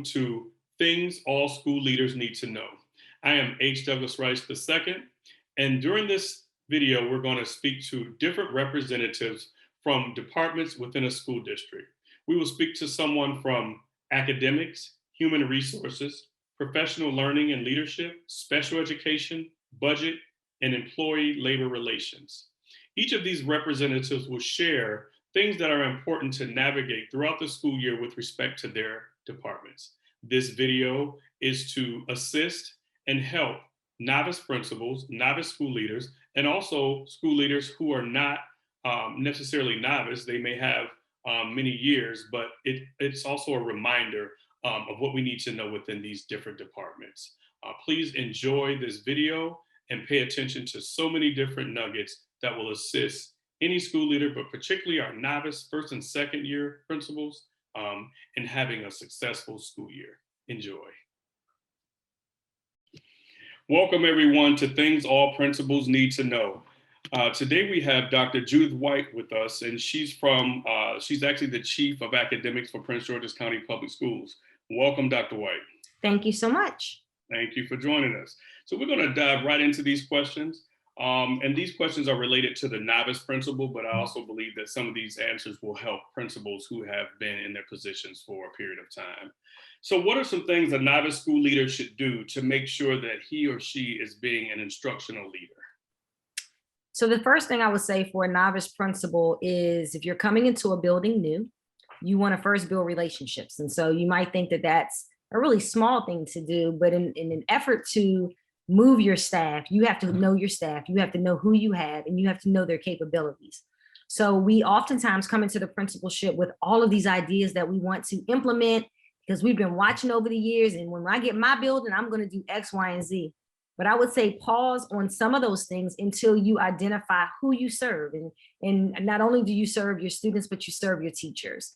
welcome to Things All School Leaders Need to Know. I am H. Douglas Rice II, and during this video, we're going to speak to different representatives from departments within a school district. We will speak to someone from academics, human resources, professional learning and leadership, special education, budget, and employee labor relations. Each of these representatives will share things that are important to navigate throughout the school year with respect to their departments. This video is to assist and help novice principals, novice school leaders, and also school leaders who are not necessarily novice. They may have many years, but it's also a reminder of what we need to know within these different departments. Please enjoy this video and pay attention to so many different nuggets that will assist any school leader, but particularly our novice first and second year principals in having a successful school year. Enjoy. Welcome everyone to Things All Principals Need to Know. Today we have Dr. Judith White with us, and she's actually the Chief of Academics for Prince George's County Public Schools. Welcome, Dr. White. Thank you so much. Thank you for joining us. So we're going to dive right into these questions. And these questions are related to the novice principal, but I also believe that some of these answers will help principals who have been in their positions for a period of time. So what are some things a novice school leader should do to make sure that he or she is being an instructional leader? So the first thing I would say for a novice principal is if you're coming into a building new, you want to first build relationships. And so you might think that that's a really small thing to do, but in an effort to move your staff, you have to know your staff, you have to know who you have, and you have to know their capabilities. So we oftentimes come into the principalship with all of these ideas that we want to implement because we've been watching over the years, and when I get my building, I'm going to do X, Y, and Z. But I would say pause on some of those things until you identify who you serve. And not only do you serve your students, but you serve your teachers.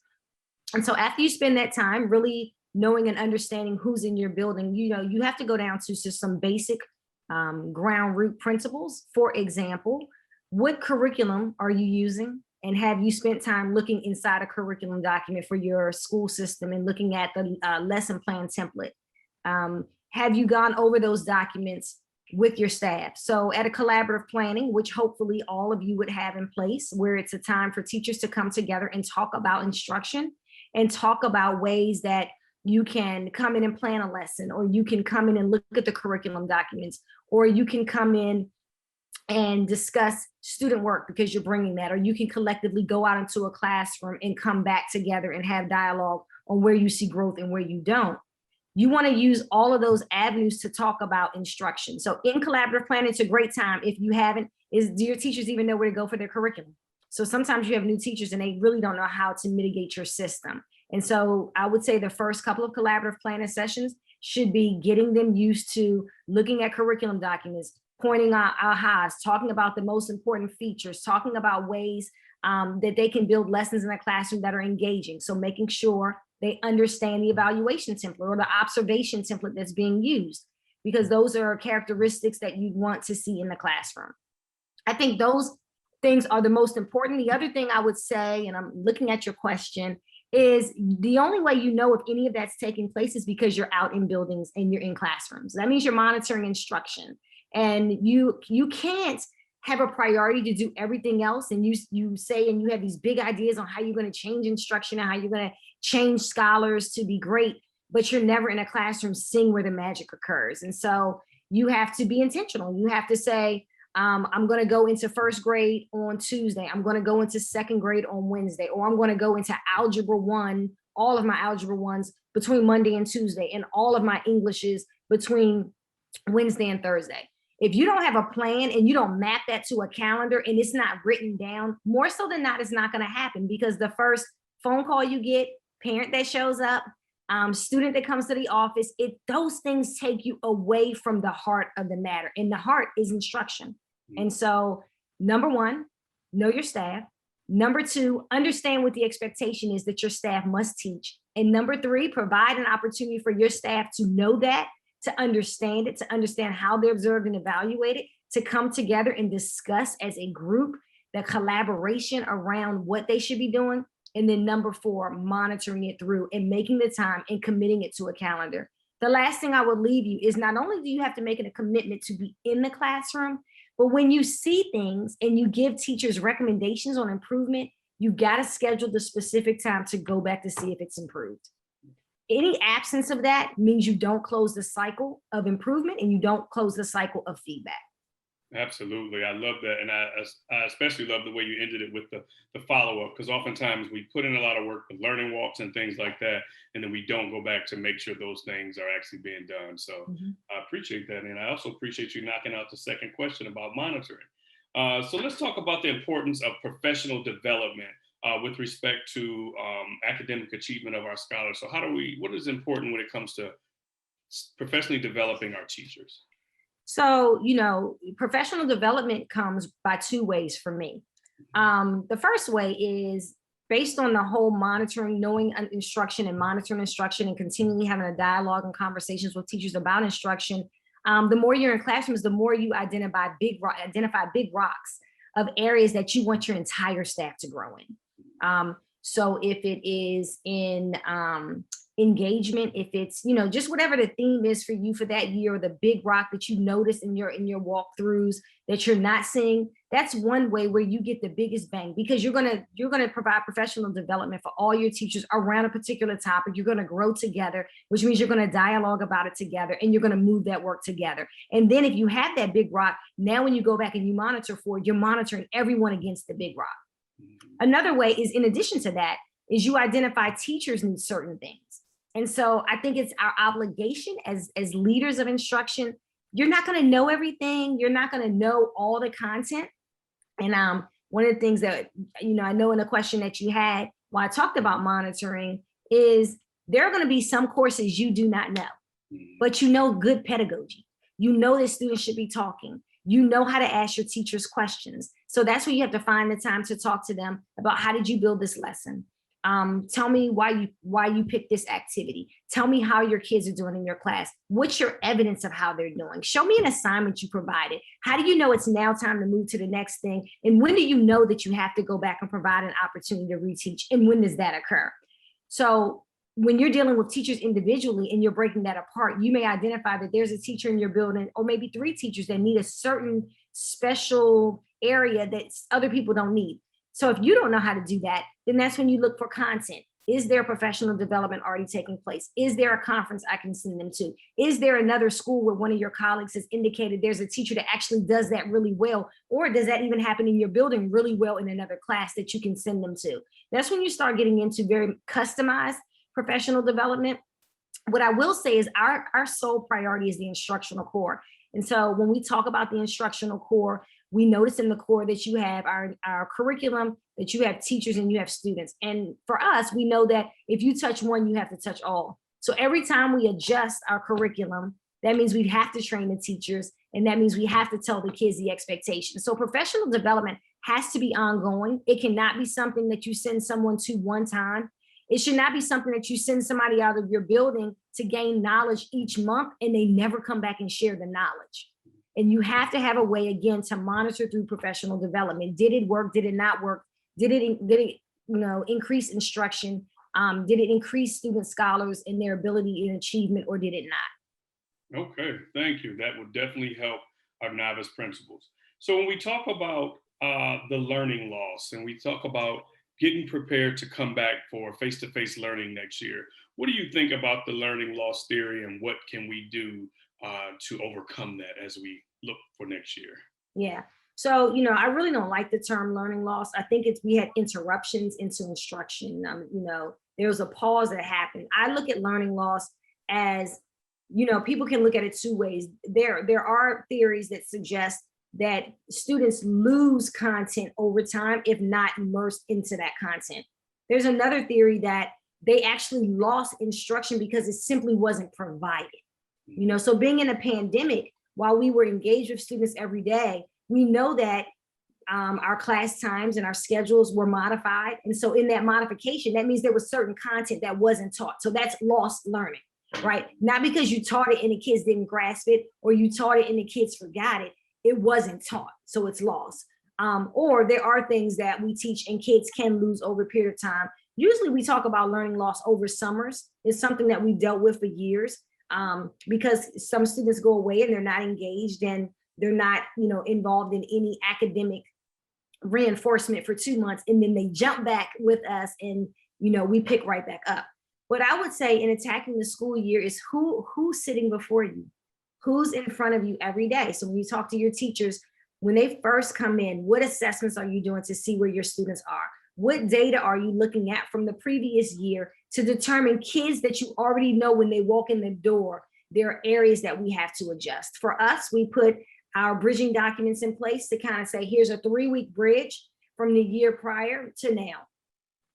And so after you spend that time really knowing and understanding who's in your building, you have to go down to just some basic ground root principles. For example, what curriculum are you using? And have you spent time looking inside a curriculum document for your school system and looking at the lesson plan template? Have you gone over those documents with your staff? So at a collaborative planning, which hopefully all of you would have in place, where it's a time for teachers to come together and talk about instruction and talk about ways that you can come in and plan a lesson, or you can come in and look at the curriculum documents, or you can come in and discuss student work because you're bringing that, or you can collectively go out into a classroom and come back together and have dialogue on where you see growth and where you don't. You want to use all of those avenues to talk about instruction. So in collaborative planning, it's a great time. If you haven't, do your teachers even know where to go for their curriculum? So sometimes you have new teachers and they really don't know how to mitigate your system. And so I would say the first couple of collaborative planning sessions should be getting them used to looking at curriculum documents, pointing out ahas, talking about the most important features, talking about ways that they can build lessons in a classroom that are engaging. So making sure they understand the evaluation template or the observation template that's being used, because those are characteristics that you want to see in the classroom. I think those things are the most important. The other thing I would say, and I'm looking at your question, is the only way you know if any of that's taking place is because you're out in buildings and you're in classrooms. That means you're monitoring instruction, and you can't have a priority to do everything else. And you say, and you have these big ideas on how you're going to change instruction and how you're going to change scholars to be great, but you're never in a classroom seeing where the magic occurs. And so you have to be intentional. You have to say, I'm going to go into first grade on Tuesday. I'm going to go into second grade on Wednesday, or I'm going to go into Algebra 1, all of my Algebra 1s between Monday and Tuesday, and all of my Englishes between Wednesday and Thursday. If you don't have a plan and you don't map that to a calendar and it's not written down, more so than not, it's not going to happen, because the first phone call you get, parent that shows up, student that comes to the office, those things take you away from the heart of the matter. And the heart is instruction. And so, number one, know your staff. Number two, understand what the expectation is that your staff must teach. And number three, provide an opportunity for your staff to know that, to understand it, to understand how they're observed and evaluated, to come together and discuss as a group the collaboration around what they should be doing. And then number 4, monitoring it through and making the time and committing it to a calendar. The last thing I would leave you is not only do you have to make it a commitment to be in the classroom, but when you see things and you give teachers recommendations on improvement, you got to schedule the specific time to go back to see if it's improved. Any absence of that means you don't close the cycle of improvement and you don't close the cycle of feedback. Absolutely. I love that. And I especially love the way you ended it with the follow-up, because oftentimes we put in a lot of work with learning walks and things like that, and then we don't go back to make sure those things are actually being done. So I appreciate that. And I also appreciate you knocking out the second question about monitoring. So let's talk about the importance of professional development with respect to academic achievement of our scholars. So what is important when it comes to professionally developing our teachers? So, professional development comes by 2 ways for me. The first way is based on the whole monitoring, knowing instruction and monitoring instruction and continually having a dialogue and conversations with teachers about instruction. The more you're in classrooms, the more you identify big rocks of areas that you want your entire staff to grow in. So if it is in engagement, if it's just whatever the theme is for you for that year, or the big rock that you notice in your walkthroughs that you're not seeing, that's one way where you get the biggest bang, because you're gonna provide professional development for all your teachers around a particular topic. You're gonna grow together, which means you're gonna dialogue about it together and you're gonna move that work together. And then if you have that big rock, now when you go back and you monitor for it, you're monitoring everyone against the big rock. Another way is, in addition to that, is you identify teachers need certain things. And so I think it's our obligation as leaders of instruction. You're not going to know everything. You're not going to know all the content. And one of the things that, I know in the question that you had while I talked about monitoring is there are going to be some courses you do not know, but good pedagogy. That students should be talking. How to ask your teachers questions. So that's where you have to find the time to talk to them about, how did you build this lesson? Tell me why you picked this activity. Tell me how your kids are doing in your class. What's your evidence of how they're doing? Show me an assignment you provided. How do you know it's now time to move to the next thing? And when do you know that you have to go back and provide an opportunity to reteach? And when does that occur? So when you're dealing with teachers individually and you're breaking that apart, you may identify that there's a teacher in your building, or maybe 3 teachers that need a certain special area that other people don't need. So if you don't know how to do that, then that's when you look for content. Is there professional development already taking place? Is there a conference I can send them to? Is there another school where one of your colleagues has indicated there's a teacher that actually does that really well? Or does that even happen in your building really well in another class that you can send them to? That's when you start getting into very customized professional development. What I will say is our sole priority is the instructional core. And so when we talk about the instructional core, we notice in the core that you have our curriculum, that you have teachers and you have students. And for us, we know that if you touch one, you have to touch all. So every time we adjust our curriculum, that means we have to train the teachers, and that means we have to tell the kids the expectations. So professional development has to be ongoing. It cannot be something that you send someone to one time. It should not be something that you send somebody out of your building to gain knowledge each month and they never come back and share the knowledge. And you have to have a way, again, to monitor through professional development. Did it work? Did it not work? Did it increase instruction? Did it increase student scholars in their ability and achievement, or did it not? Okay, thank you. That would definitely help our novice principals. So when we talk about the learning loss, and we talk about getting prepared to come back for face-to-face learning next year, what do you think about the learning loss theory, and what can we do to overcome that as we look for next year? Yeah. So, I really don't like the term learning loss. I think we had interruptions into instruction. There was a pause that happened. I look at learning loss as, people can look at it 2 ways. There are theories that suggest that students lose content over time if not immersed into that content. There's another theory that they actually lost instruction because it simply wasn't provided. So being in a pandemic, while we were engaged with students every day, we know that our class times and our schedules were modified. And so in that modification, that means there was certain content that wasn't taught. So that's lost learning, right? Not because you taught it and the kids didn't grasp it, or you taught it and the kids forgot it. It wasn't taught, so it's lost. Or there are things that we teach and kids can lose over a period of time Usually we talk about learning loss over summers. It's something that we've dealt with for years, because some students go away and they're not engaged and they're not, involved in any academic reinforcement for 2 months, and then they jump back with us, and we pick right back up. What I would say in attacking the school year is who's sitting before you, who's in front of you every day. So when you talk to your teachers, when they first come in, what assessments are you doing to see where your students are? What data are you looking at from the previous year to determine kids that you already know when they walk in the door, there are areas that we have to adjust. For us, we put our bridging documents in place to kind of say, here's a 3-week bridge from the year prior to now.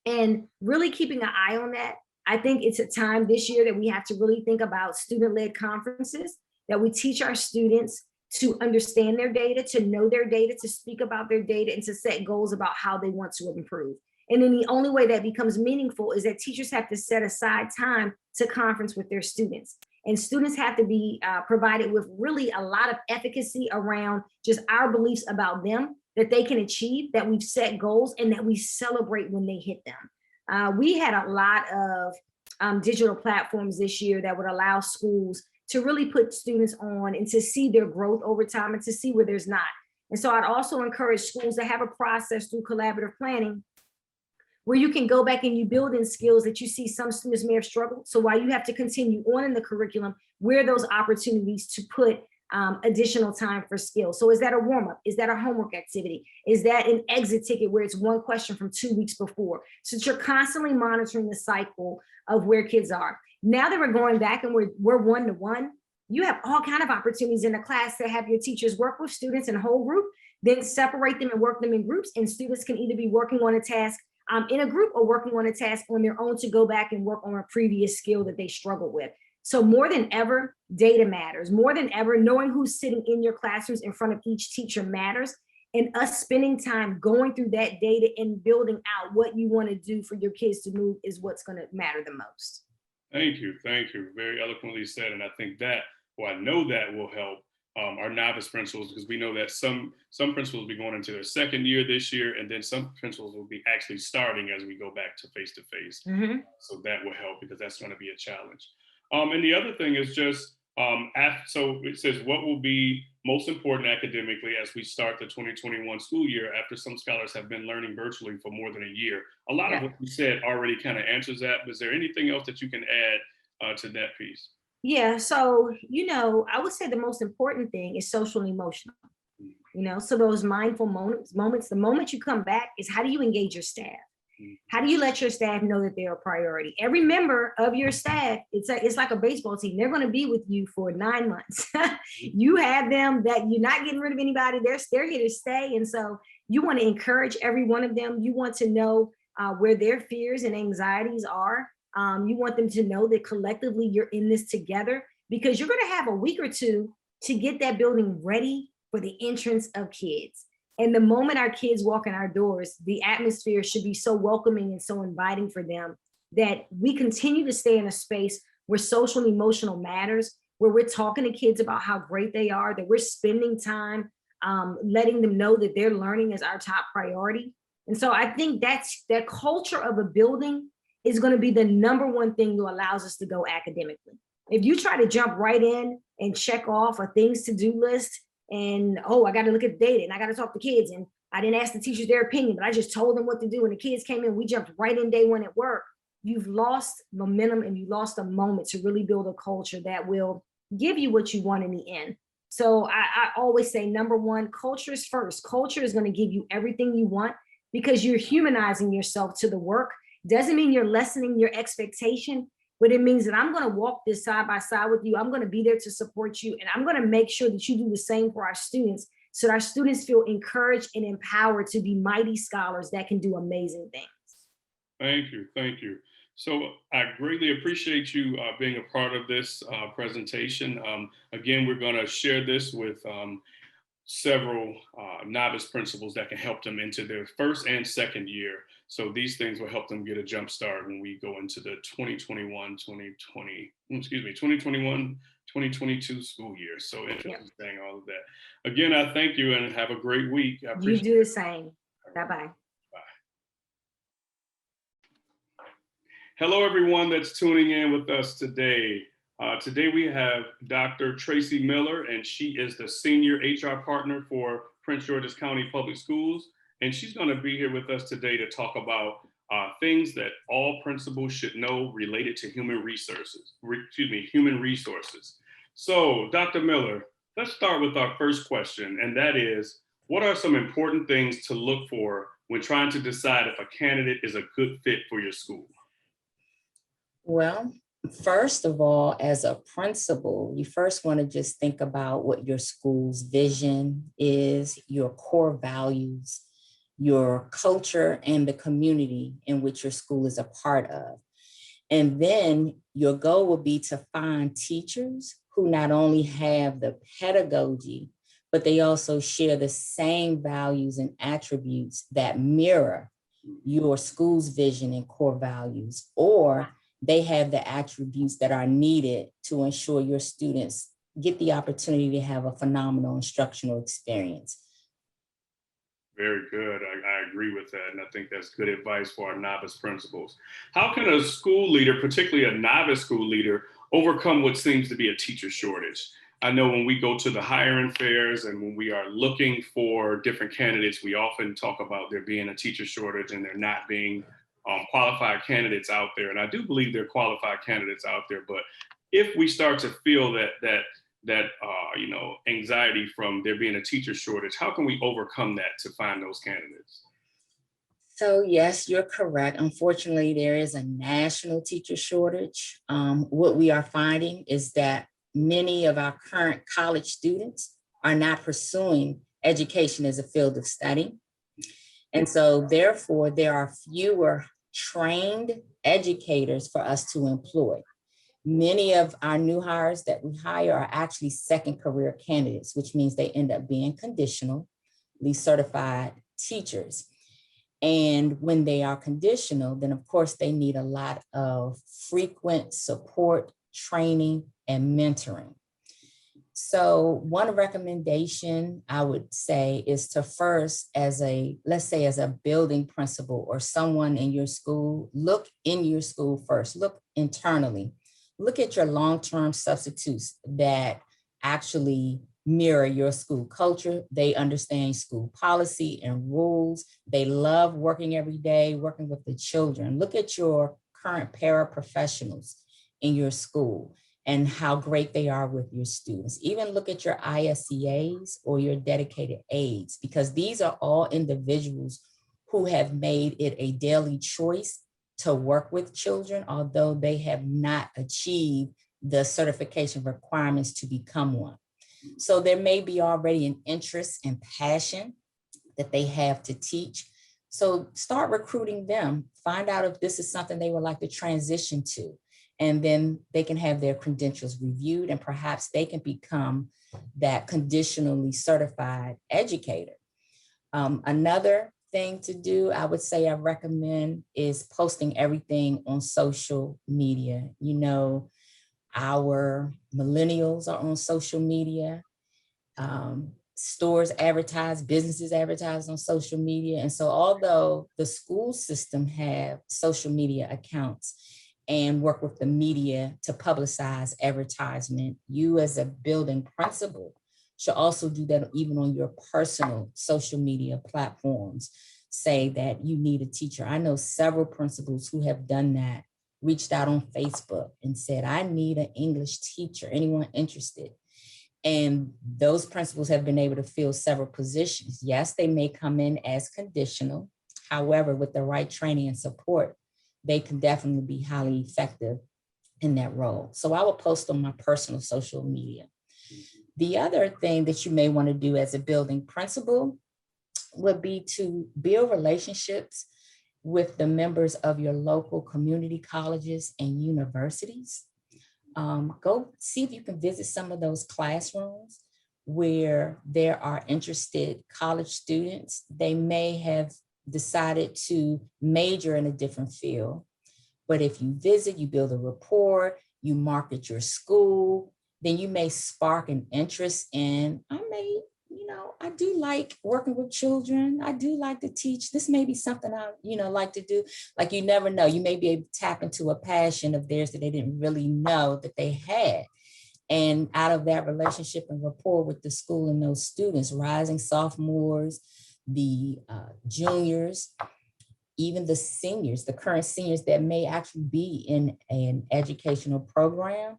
And really keeping an eye on that. I think it's a time this year that we have to really think about student-led conferences, that we teach our students to understand their data, to know their data, to speak about their data, and to set goals about how they want to improve. And then the only way that becomes meaningful is that teachers have to set aside time to conference with their students. And students have to be provided with really a lot of efficacy around just our beliefs about them, that they can achieve, that we've set goals, and that we celebrate when they hit them. We had a lot of digital platforms this year that would allow schools to really put students on and to see their growth over time and to see where there's not. And so I'd also encourage schools to have a process through collaborative planning where you can go back and you build in skills that you see some students may have struggled. So while you have to continue on in the curriculum, where are those opportunities to put additional time for skills? So is that a warm-up? Is that a homework activity? Is that an exit ticket where it's one question from 2 weeks before? So that you're constantly monitoring the cycle of where kids are. Now that we're going back and we're one-to-one, you have all kinds of opportunities in the class to have your teachers work with students in a whole group, then separate them and work them in groups, and students can either be working on a task in a group or working on a task on their own to go back and work on a previous skill that they struggled with. So more than ever, data matters. More than ever, knowing who's sitting in your classrooms in front of each teacher matters. And us spending time going through that data and building out what you want to do for your kids to move is what's going to matter the most. Thank you. Very eloquently said. And I think that, I know that will help our novice principals, because we know that some principals will be going into their second year this year, and then some principals will be actually starting as we go back to face-to-face. So that will help, because that's going to be a challenge. And the other thing is just, so it says, what will be most important academically as we start the 2021 school year after some scholars have been learning virtually for more than a year? A lot of what you said already kind of answers that, but is there anything else that you can add to that piece? Yeah, so, I would say the most important thing is social and emotional. So those mindful moments, the moment you come back is, how do you engage your staff? How do you let your staff know that they're a priority? Every member of your staff, it's like a baseball team. They're going to be with you for 9 months. You have them, that you're not getting rid of anybody. They're here to stay. And so you want to encourage every one of them. You want to know where their fears and anxieties are. You want them to know that collectively you're in this together, because you're going to have a week or two to get that building ready for the entrance of kids. And the moment our kids walk in our doors, the atmosphere should be so welcoming and so inviting for them that we continue to stay in a space where social and emotional matters, where we're talking to kids about how great they are, that we're spending time letting them know that their learning is our top priority. And so I think that culture of a building is going to be the number one thing that allows us to go academically. If you try to jump right in and check off a things to do list, and I got to look at the data and I got to talk to kids, and I didn't ask the teachers their opinion, but I just told them what to do, and the kids came in, we jumped right in day one at work, you've lost momentum and you lost a moment to really build a culture that will give you what you want in the end. So I always say, number one, culture is first. Culture is going to give you everything you want, because you're humanizing yourself to the work. Doesn't mean you're lessening your expectation, but it means that I'm going to walk this side by side with you. I'm going to be there to support you. And I'm going to make sure that you do the same for our students, so that our students feel encouraged and empowered to be mighty scholars that can do amazing things. Thank you. So I greatly appreciate you being a part of this presentation. Again, we're going to share this with several novice principals that can help them into their first and second year. So these things will help them get a jump start when we go into the 2022 school year. So interesting saying all of that. Again, I thank you and have a great week. You do the same. Bye-bye. Hello, everyone that's tuning in with us today. Today we have Dr. Tracy Miller, and she is the Senior HR Partner for Prince George's County Public Schools. And she's going to be here with us today to talk about things that all principals should know related to human resources. Human resources. So, Dr. Miller, let's start with our first question, and that is, what are some important things to look for when trying to decide if a candidate is a good fit for your school? Well, first of all, as a principal, you first want to just think about what your school's vision is, your core values, your culture, and the community in which your school is a part of. And then your goal will be to find teachers who not only have the pedagogy, but they also share the same values and attributes that mirror your school's vision and core values, or they have the attributes that are needed to ensure your students get the opportunity to have a phenomenal instructional experience. Very good. I agree with that. And I think that's good advice for our novice principals. How can a school leader, particularly a novice school leader, overcome what seems to be a teacher shortage? I know when we go to the hiring fairs and when we are looking for different candidates, we often talk about there being a teacher shortage and there not being qualified candidates out there. And I do believe there are qualified candidates out there. But if we start to feel that anxiety from there being a teacher shortage, how can we overcome that to find those candidates? So yes, you're correct. Unfortunately, there is a national teacher shortage. What we are finding is that many of our current college students are not pursuing education as a field of study. And so therefore, there are fewer trained educators for us to employ. Many of our new hires that we hire are actually second career candidates, which means they end up being conditionally certified teachers. And when they are conditional, then of course they need a lot of frequent support, training, and mentoring. So one recommendation I would say is to first, let's say as a building principal or someone in your school, look in your school first, look internally. Look at your long-term substitutes that actually mirror your school culture. They understand school policy and rules. They love working every day, working with the children. Look at your current paraprofessionals in your school and how great they are with your students. Even look at your ISCAs or your dedicated aides, because these are all individuals who have made it a daily choice to work with children, although they have not achieved the certification requirements to become one. So there may be already an interest and passion that they have to teach. So start recruiting them, find out if this is something they would like to transition to, and then they can have their credentials reviewed and perhaps they can become that conditionally certified educator. Another thing to do, I would say I recommend, is posting everything on social media. You know, our millennials are on social media. Stores advertise, businesses advertise on social media. And so although the school system have social media accounts and work with the media to publicize advertisement, you as a building principal should also do that even on your personal social media platforms. Say that you need a teacher. I know several principals who have done that, reached out on Facebook and said, I need an English teacher, anyone interested? And those principals have been able to fill several positions. Yes, they may come in as conditional. However, with the right training and support, they can definitely be highly effective in that role. So I will post on my personal social media. The other thing that you may want to do as a building principal would be to build relationships with the members of your local community colleges and universities. Go see if you can visit some of those classrooms where there are interested college students. They may have decided to major in a different field, but if you visit, you build a rapport, you market your school, then you may spark an interest in, I do like working with children. I do like to teach. This may be something I, like to do. Like, you never know. You may be able to tap into a passion of theirs that they didn't really know that they had. And out of that relationship and rapport with the school and those students, rising sophomores, the juniors, even the seniors, the current seniors that may actually be in an educational program,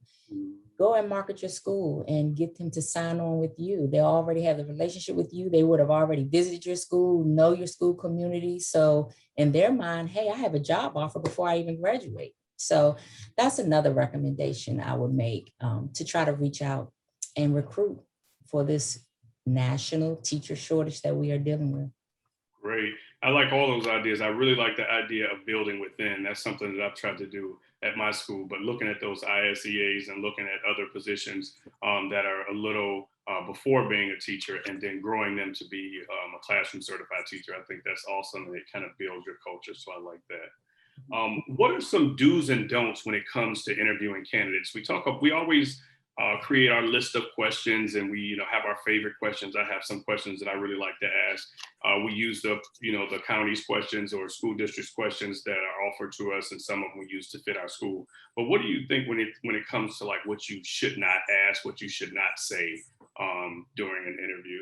go and market your school and get them to sign on with you. They already have the relationship with you. They would have already visited your school, know your school community. So in their mind, hey, I have a job offer before I even graduate. So that's another recommendation I would make, to try to reach out and recruit for this national teacher shortage that we are dealing with. Great. I like all those ideas. I really like the idea of building within. That's something that I've tried to do at my school, but looking at those ISEAs and looking at other positions that are a little before being a teacher and then growing them to be a classroom certified teacher. I think that's awesome. And it kind of builds your culture. So I like that. What are some do's and don'ts when it comes to interviewing candidates? We always create our list of questions, and we have our favorite questions. I have some questions that I really like to ask. We use the county's questions or school district's questions that are offered to us, and some of them we use to fit our school. But what do you think when it comes to like what you should not ask, what you should not say during an interview?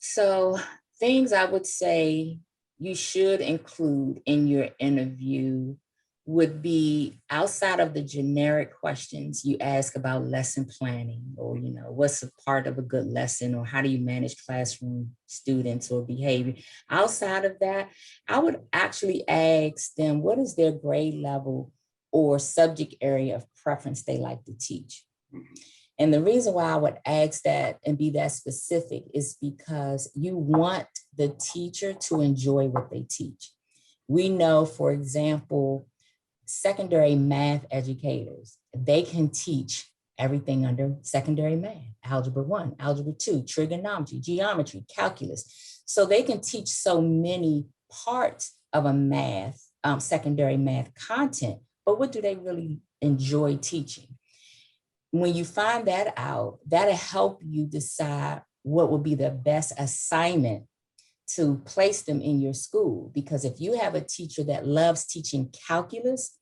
So things I would say you should include in your interview would be, outside of the generic questions you ask about lesson planning, or what's a part of a good lesson, or how do you manage classroom students or behavior. Outside of that, I would actually ask them what is their grade level or subject area of preference they like to teach. And the reason why I would ask that and be that specific is because you want the teacher to enjoy what they teach. We know, for example, secondary math educators, they can teach everything under secondary math: algebra 1, algebra 2, trigonometry, geometry, calculus. So they can teach so many parts of a math, secondary math content, but what do they really enjoy teaching? When you find that out, that'll help you decide what will be the best assignment to place them in your school. Because if you have a teacher that loves teaching calculus,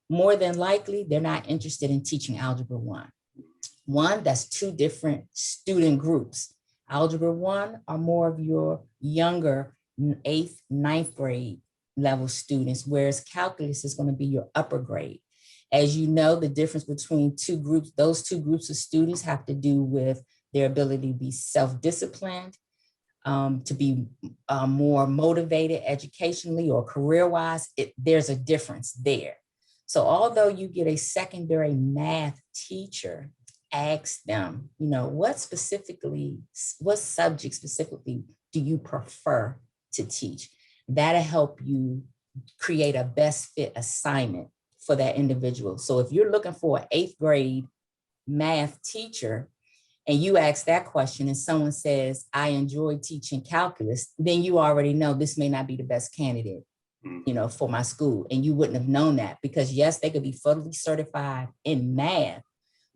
more than likely, they're not interested in teaching algebra 1. That's two different student groups. Algebra 1 are more of your younger 8th, 9th grade level students, whereas calculus is going to be your upper grade. As you know, the difference between those two groups of students have to do with their ability to be self-disciplined, to be more motivated educationally or career-wise. There's a difference there. So although you get a secondary math teacher, ask them, what subject specifically do you prefer to teach? That'll help you create a best fit assignment for that individual. So if you're looking for an 8th grade math teacher and you ask that question and someone says, I enjoy teaching calculus, then you already know this may not be the best candidate, for my school. And you wouldn't have known that, because yes, they could be fully certified in math,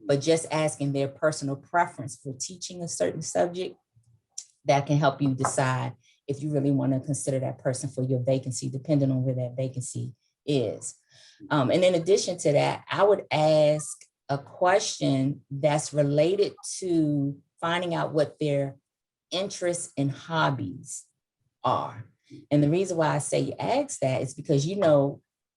but just asking their personal preference for teaching a certain subject, that can help you decide if you really want to consider that person for your vacancy, depending on where that vacancy is. And in addition to that, I would ask a question that's related to finding out what their interests and hobbies are. And the reason why I say you ask that is because,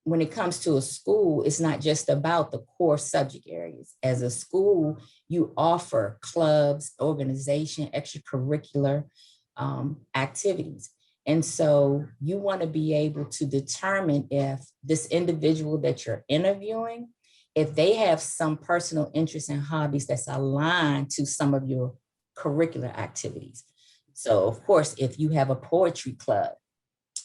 when it comes to a school, it's not just about the core subject areas. As a school, you offer clubs, organization, extracurricular activities. And so you want to be able to determine if this individual that you're interviewing, if they have some personal interests and hobbies that's aligned to some of your curricular activities. So of course, if you have a poetry club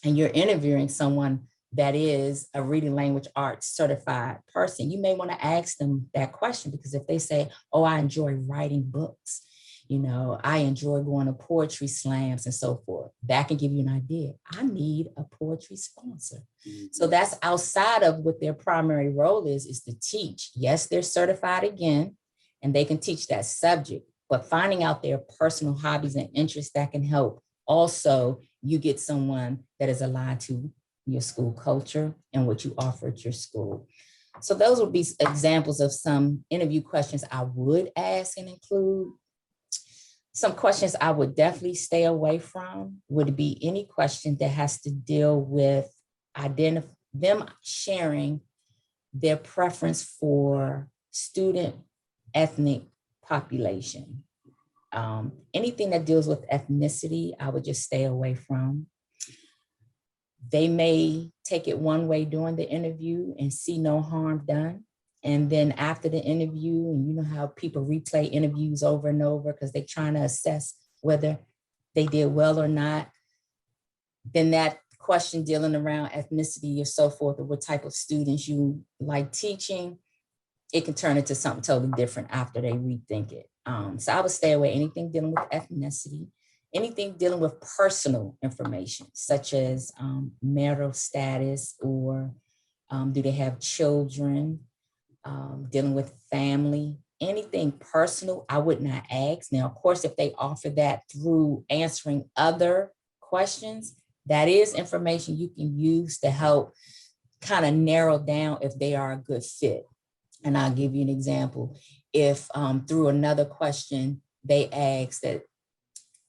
and you're interviewing someone that is a reading language arts certified person, you may want to ask them that question, because if they say, oh, I enjoy writing books, I enjoy going to poetry slams and so forth, that can give you an idea. I need a poetry sponsor. So that's outside of what their primary role is to teach. Yes, they're certified again, and they can teach that subject, but finding out their personal hobbies and interests that can help also you get someone that is aligned to your school culture and what you offer at your school. So those would be examples of some interview questions I would ask and include. Some questions I would definitely stay away from would be any question that has to deal with them sharing their preference for student ethnic population. Anything that deals with ethnicity, I would just stay away from. They may take it one way during the interview and see no harm done. And then after the interview, and you know how people replay interviews over and over because they're trying to assess whether they did well or not, then that question dealing around ethnicity or so forth, or what type of students you like teaching, it can turn into something totally different after they rethink it. So I would stay away anything dealing with ethnicity, anything dealing with personal information, such as marital status, or do they have children, dealing with family, anything personal, I would not ask. Now, of course, if they offer that through answering other questions, that is information you can use to help kind of narrow down if they are a good fit. And I'll give you an example. If through another question, they ask that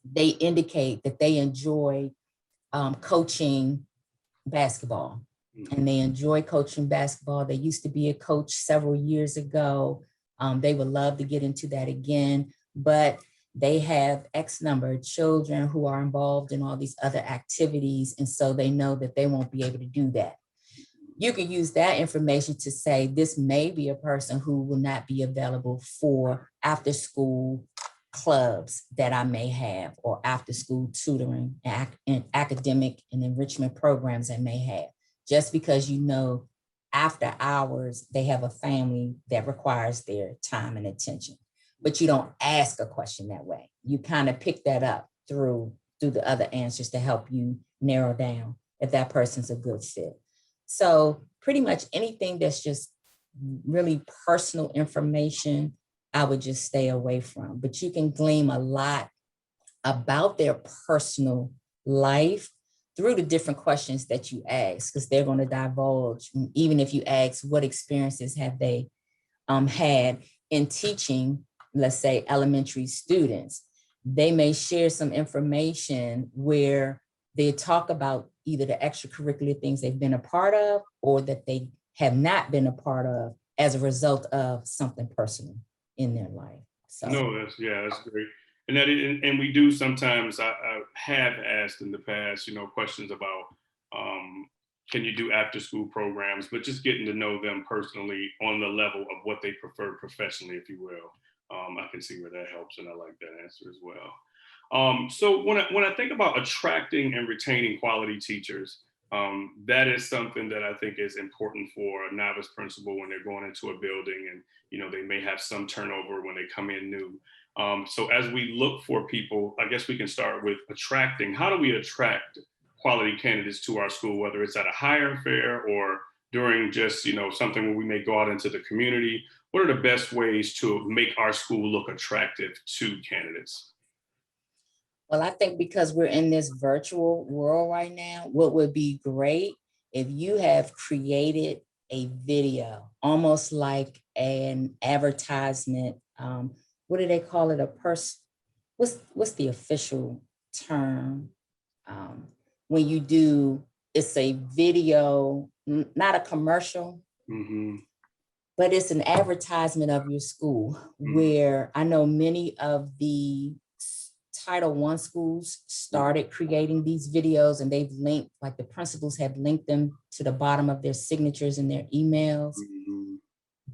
they indicate that they enjoy coaching basketball, and they enjoy coaching basketball. They used to be a coach several years ago. They would love to get into that again, but they have X number of children who are involved in all these other activities. And so they know that they won't be able to do that. You can use that information to say, this may be a person who will not be available for after school clubs that I may have, or after school tutoring and academic and enrichment programs I may have. Just because you know after hours, they have a family that requires their time and attention, but you don't ask a question that way. You kind of pick that up through the other answers to help you narrow down if that person's a good fit. So pretty much anything that's just really personal information, I would just stay away from. But you can glean a lot about their personal life through the different questions that you ask, because they're going to divulge. Even if you ask what experiences have they had in teaching, let's say elementary students, they may share some information where they talk about either the extracurricular things they've been a part of, or that they have not been a part of as a result of something personal in their life. So no, that's great. And and we do sometimes, I have asked in the past, questions about can you do after school programs, but just getting to know them personally on the level of what they prefer professionally, if you will. I can see where that helps, and I like that answer as well. So when I think about attracting and retaining quality teachers, that is something that I think is important for a novice principal when they're going into a building, and they may have some turnover when they come in new. So as we look for people, I guess we can start with attracting. How do we attract quality candidates to our school, whether it's at a higher fare or during just something where we may go out into the community? What are the best ways to make our school look attractive to candidates? well, I think because we're in this virtual world right now, what would be great if you have created a video, almost like an advertisement. What do they call it? What's the official term? When you do, it's a video, not a commercial, but it's an advertisement of your school, where I know many of the Title I schools started creating these videos, and they've linked, like the principals have linked them to the bottom of their signatures and their emails.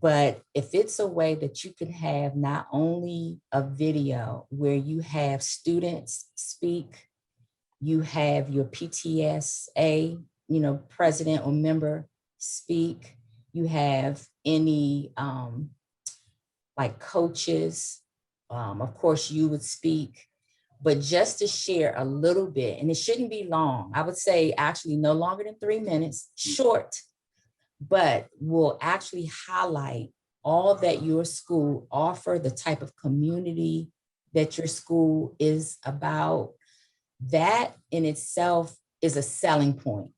But if it's a way that you can have not only a video where you have students speak, you have your PTSA, president or member speak, you have any like coaches, of course you would speak, but just to share a little bit, and it shouldn't be long. I would say actually no longer than 3 minutes, short, but will actually highlight all that your school offer, the type of community that your school is about, that in itself is a selling point.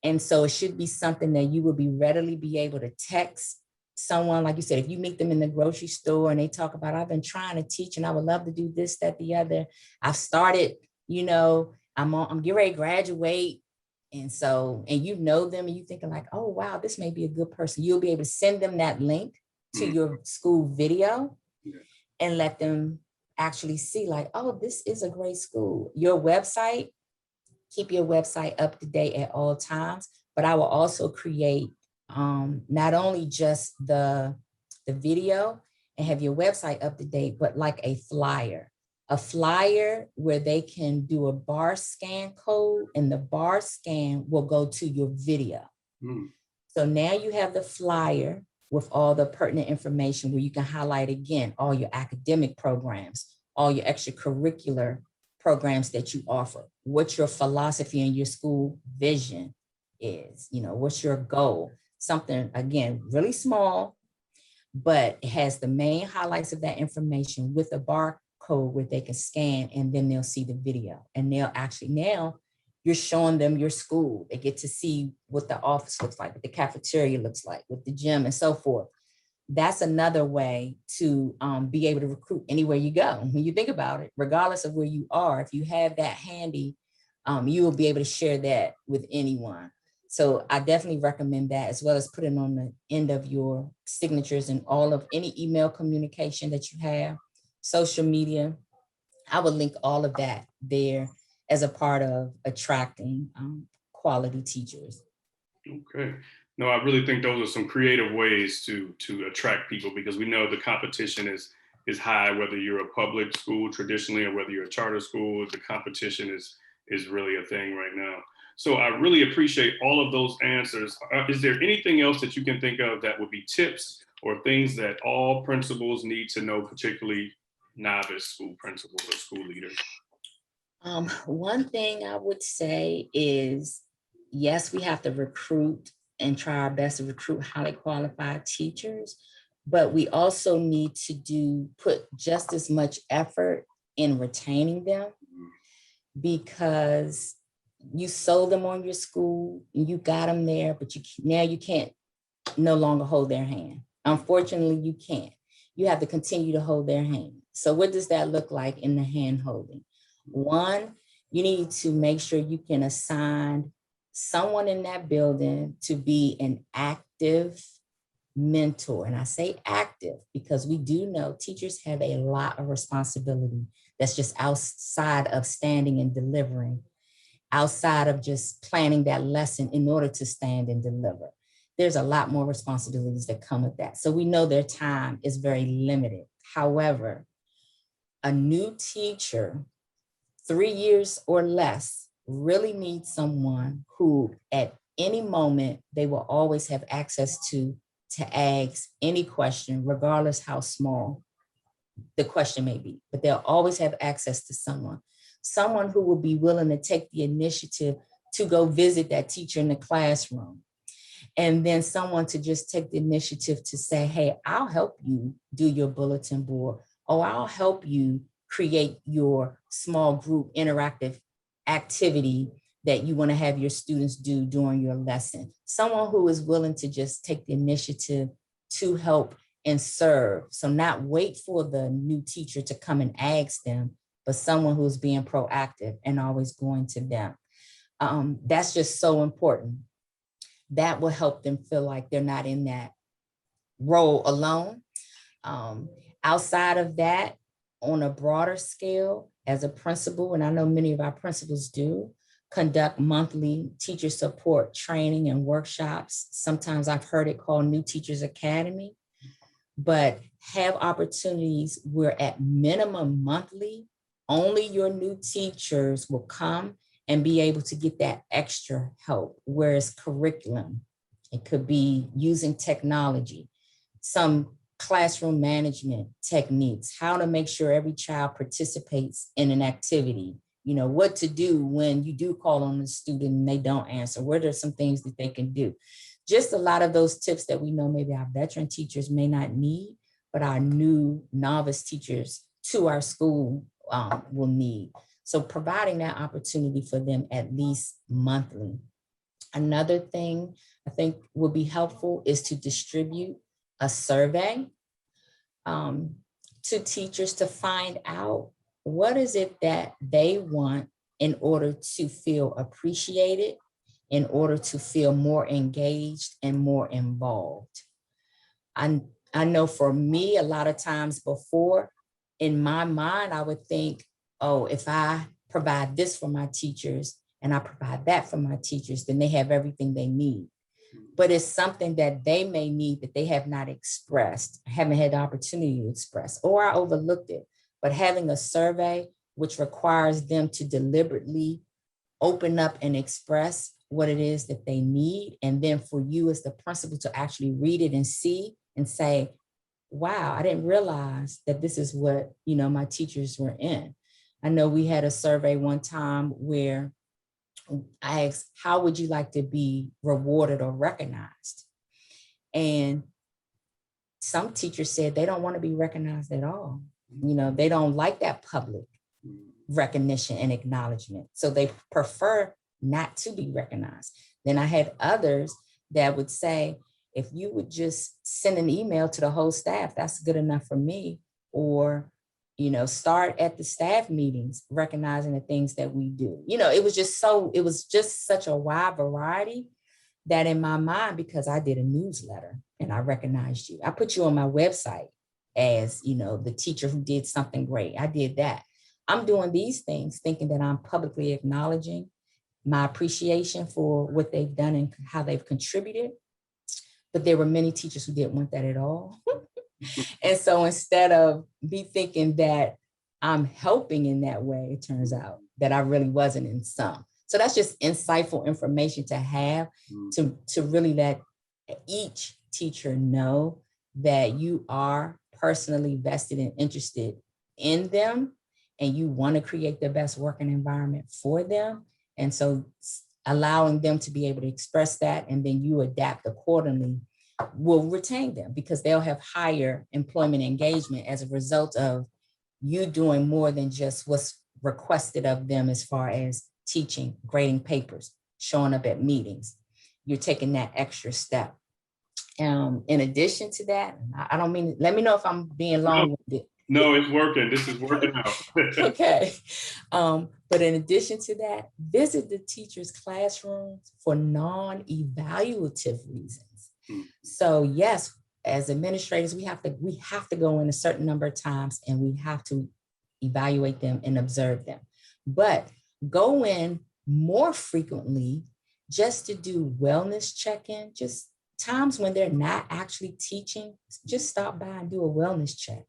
And so it should be something that you will be readily be able to text someone. Like you said, if you meet them in the grocery store and they talk about, I've been trying to teach and I would love to do this, that, the other. I've started, I'm getting ready to graduate. And so, and you know them and you thinking like, oh, wow, this may be a good person. You'll be able to send them that link to your school video and let them actually see like, oh, this is a great school. Your website, keep your website up to date at all times, but I will also create not only just the video and have your website up to date, but like a flyer where they can do a bar scan code and the bar scan will go to your video. So now you have the flyer with all the pertinent information where you can highlight again, all your academic programs, all your extracurricular programs that you offer, what your philosophy and your school vision is, what's your goal, something, again, really small, but it has the main highlights of that information with a barcode where they can scan and then they'll see the video. And they'll actually, now you're showing them your school. They get to see what the office looks like, what the cafeteria looks like, what the gym and so forth. That's another way to be able to recruit anywhere you go. When you think about it, regardless of where you are, if you have that handy, you will be able to share that with anyone. So I definitely recommend that, as well as putting on the end of your signatures and all of any email communication that you have, social media. I would link all of that there as a part of attracting quality teachers. Okay. No, I really think those are some creative ways to attract people, because we know the competition is high, whether you're a public school traditionally or whether you're a charter school. The competition is really a thing right now. So I really appreciate all of those answers. Is there anything else that you can think of that would be tips or things that all principals need to know, particularly novice school principals or school leaders? One thing I would say is, yes, we have to recruit and try our best to recruit highly qualified teachers, but we also need to put just as much effort in retaining them, because you sold them on your school and you got them there, but now you can't no longer hold their hand. Unfortunately, you can't. You have to continue to hold their hand. So what does that look like in the hand holding? One, you need to make sure you can assign someone in that building to be an active mentor. And I say active because we do know teachers have a lot of responsibility that's just outside of standing and delivering, outside of just planning that lesson in order to stand and deliver. There's a lot more responsibilities that come with that. So we know their time is very limited. However, a new teacher, 3 years or less, really needs someone who at any moment, they will always have access to ask any question, regardless how small the question may be, but they'll always have access to someone who will be willing to take the initiative to go visit that teacher in the classroom. And then someone to just take the initiative to say, hey, I'll help you do your bulletin board, or I'll help you create your small group interactive activity that you want to have your students do during your lesson. Someone who is willing to just take the initiative to help and serve. So not wait for the new teacher to come and ask them, but someone who's being proactive and always going to them. That's just so important. That will help them feel like they're not in that role alone. Outside of that, on a broader scale, as a principal, and I know many of our principals do, conduct monthly teacher support training and workshops. Sometimes I've heard it called New Teachers Academy, but have opportunities where at minimum monthly, only your new teachers will come and be able to get that extra help, whereas curriculum, it could be using technology, some classroom management techniques, how to make sure every child participates in an activity, what to do when you do call on the student and they don't answer, what are some things that they can do? Just a lot of those tips that we know maybe our veteran teachers may not need, but our new novice teachers to our school will need. So providing that opportunity for them at least monthly. Another thing I think will be helpful is to distribute a survey to teachers to find out what is it that they want in order to feel appreciated, in order to feel more engaged and more involved. I know for me, a lot of times before, in my mind, I would think, oh, if I provide this for my teachers and I provide that for my teachers, then they have everything they need. But it's something that they may need that they have not expressed, haven't had the opportunity to express, or I overlooked it. But having a survey which requires them to deliberately open up and express what it is that they need, and then for you as the principal to actually read it and see and say, wow, I didn't realize that this is what, you know, my teachers were in. I know we had a survey one time where I asked, how would you like to be rewarded or recognized? And some teachers said they don't want to be recognized at all. You know, they don't like that public recognition and acknowledgement. So they prefer not to be recognized. Then I had others that would say, if you would just send an email to the whole staff, that's good enough for me. Or, you know, start at the staff meetings, recognizing the things that we do. You know, it was just such a wide variety that in my mind, because I did a newsletter and I recognized you, I put you on my website as, you know, the teacher who did something great. I did that. I'm doing these things thinking that I'm publicly acknowledging my appreciation for what they've done and how they've contributed. But there were many teachers who didn't want that at all. And so instead of me thinking that I'm helping in that way, it turns out that I really wasn't in some. So that's just insightful information to have to really let each teacher know that you are personally vested and interested in them, and you want to create the best working environment for them. And so allowing them to be able to express that, and then you adapt accordingly, will retain them because they'll have higher employment engagement as a result of you doing more than just what's requested of them as far as teaching, grading papers, showing up at meetings. You're taking that extra step. In addition to that, I don't mean, let me know if I'm being long-winded. No, it's working. This is working out. Okay. But in addition to that, visit the teacher's classrooms for non-evaluative reasons. So yes, as administrators, we have to go in a certain number of times and we have to evaluate them and observe them. But go in more frequently just to do wellness check-in, just times when they're not actually teaching, just stop by and do a wellness check,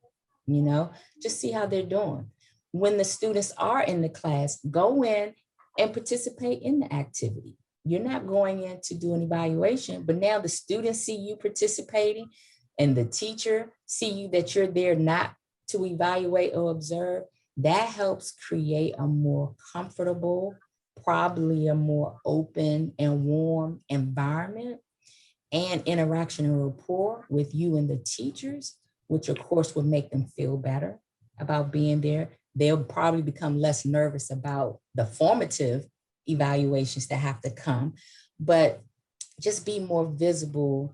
you know, just see how they're doing. When the students are in the class, go in and participate in the activity. You're not going in to do an evaluation, but now the students see you participating and the teacher see you that you're there not to evaluate or observe. That helps create a more comfortable, probably a more open and warm environment and interaction and rapport with you and the teachers, which of course will make them feel better about being there. They'll probably become less nervous about the formative evaluations that have to come, but just be more visible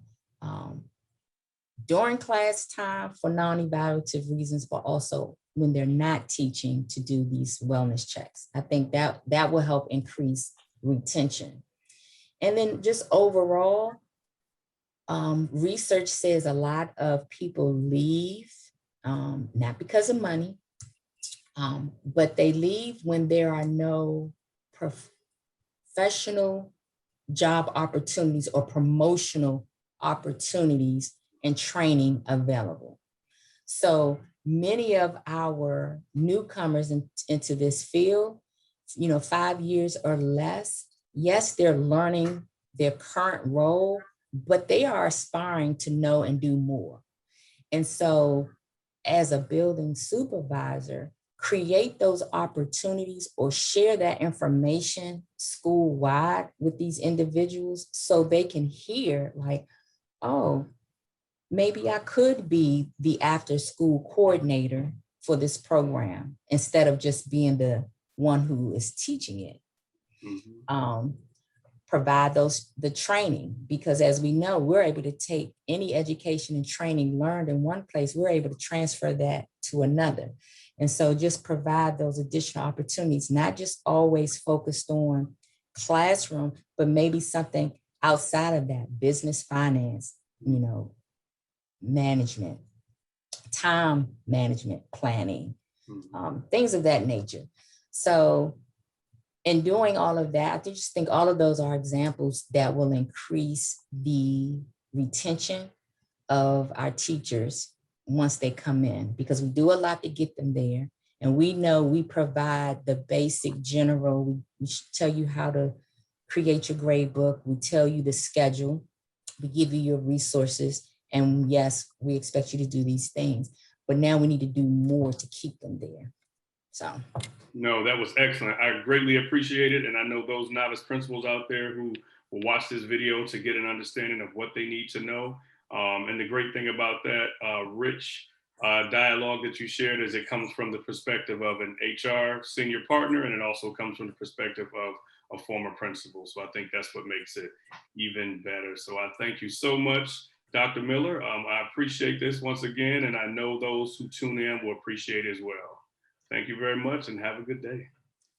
during class time for non-evaluative reasons, but also when they're not teaching to do these wellness checks. I think that will help increase retention. And then just overall, research says a lot of people leave, not because of money, but they leave when there are no professional job opportunities or promotional opportunities and training available. So many of our newcomers into this field, 5 years or less, yes, they're learning their current role, but they are aspiring to know and do more. And so as a building supervisor, create those opportunities or share that information school-wide with these individuals so they can hear like, oh, maybe I could be the after-school coordinator for this program instead of just being the one who is teaching it. Provide the training, because as we know, we're able to take any education and training learned in one place, we're able to transfer that to another. And so just provide those additional opportunities, not just always focused on classroom, but maybe something outside of that: business, finance, management, time management, planning, things of that nature. So in doing all of that, I just think all of those are examples that will increase the retention of our teachers once they come in, because we do a lot to get them there. And we know we provide the basic general. We tell you how to create your grade book. We tell you the schedule. We give you your resources. And yes, we expect you to do these things. But now we need to do more to keep them there. So. No, that was excellent. I greatly appreciate it. And I know those novice principals out there who will watch this video to get an understanding of what they need to know. And the great thing about that rich dialogue that you shared is it comes from the perspective of an HR senior partner, and it also comes from the perspective of a former principal. So I think that's what makes it even better. So I thank you so much, Dr. Miller. I appreciate this once again, and I know those who tune in will appreciate it as well. Thank you very much and have a good day.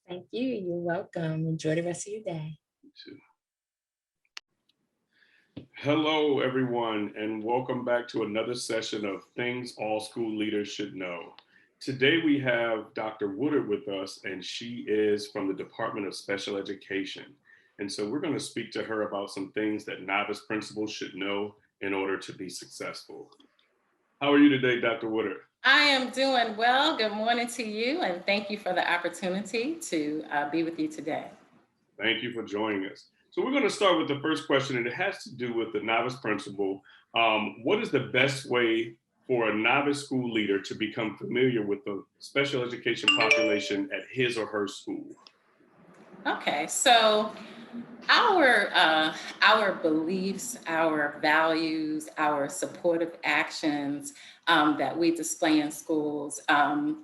Thank you. You're welcome. Enjoy the rest of your day. You too. Hello, everyone, and welcome back to another session of Things All School Leaders Should Know. Today we have Dr. Woodard with us, and she is from the Department of Special Education. And so we're going to speak to her about some things that novice principals should know in order to be successful. How are you today, Dr. Woodard? I am doing well. Good morning to you, and thank you for the opportunity to be with you today. Thank you for joining us. So we're going to start with the first question, and it has to do with the novice principal. What is the best way for a novice school leader to become familiar with the special education population at his or her school? Okay, so our beliefs, our values, our supportive actions that we display in schools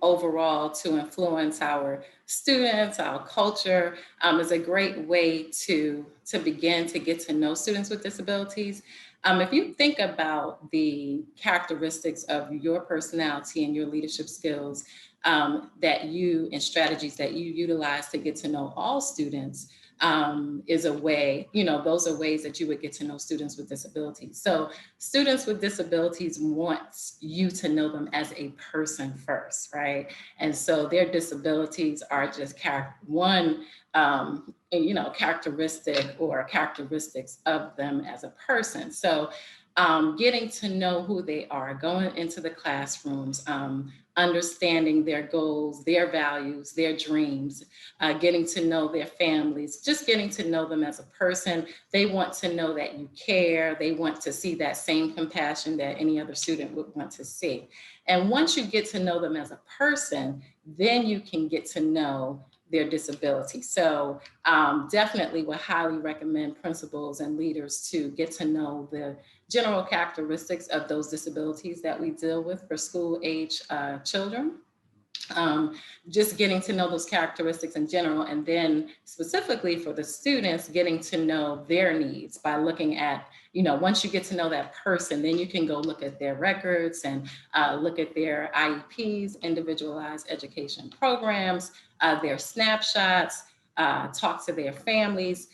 overall to influence our students, our culture, is a great way to begin to get to know students with disabilities. If you think about the characteristics of your personality and your leadership skills and strategies that you utilize to get to know all students, is a way, those are ways that you would get to know students with disabilities. So students with disabilities want you to know them as a person first, right? And so their disabilities are just characteristic or characteristics of them as a person. So getting to know who they are, going into the classrooms, understanding their goals, their values, their dreams, getting to know their families, just getting to know them as a person. They want to know that you care. They want to see that same compassion that any other student would want to see. And once you get to know them as a person, then you can get to know their disability. So definitely would highly recommend principals and leaders to get to know the general characteristics of those disabilities that we deal with for school age children. Just getting to know those characteristics in general, and then specifically for the students, getting to know their needs by looking at, once you get to know that person, then you can go look at their records and look at their IEPs, individualized education programs, their snapshots, talk to their families.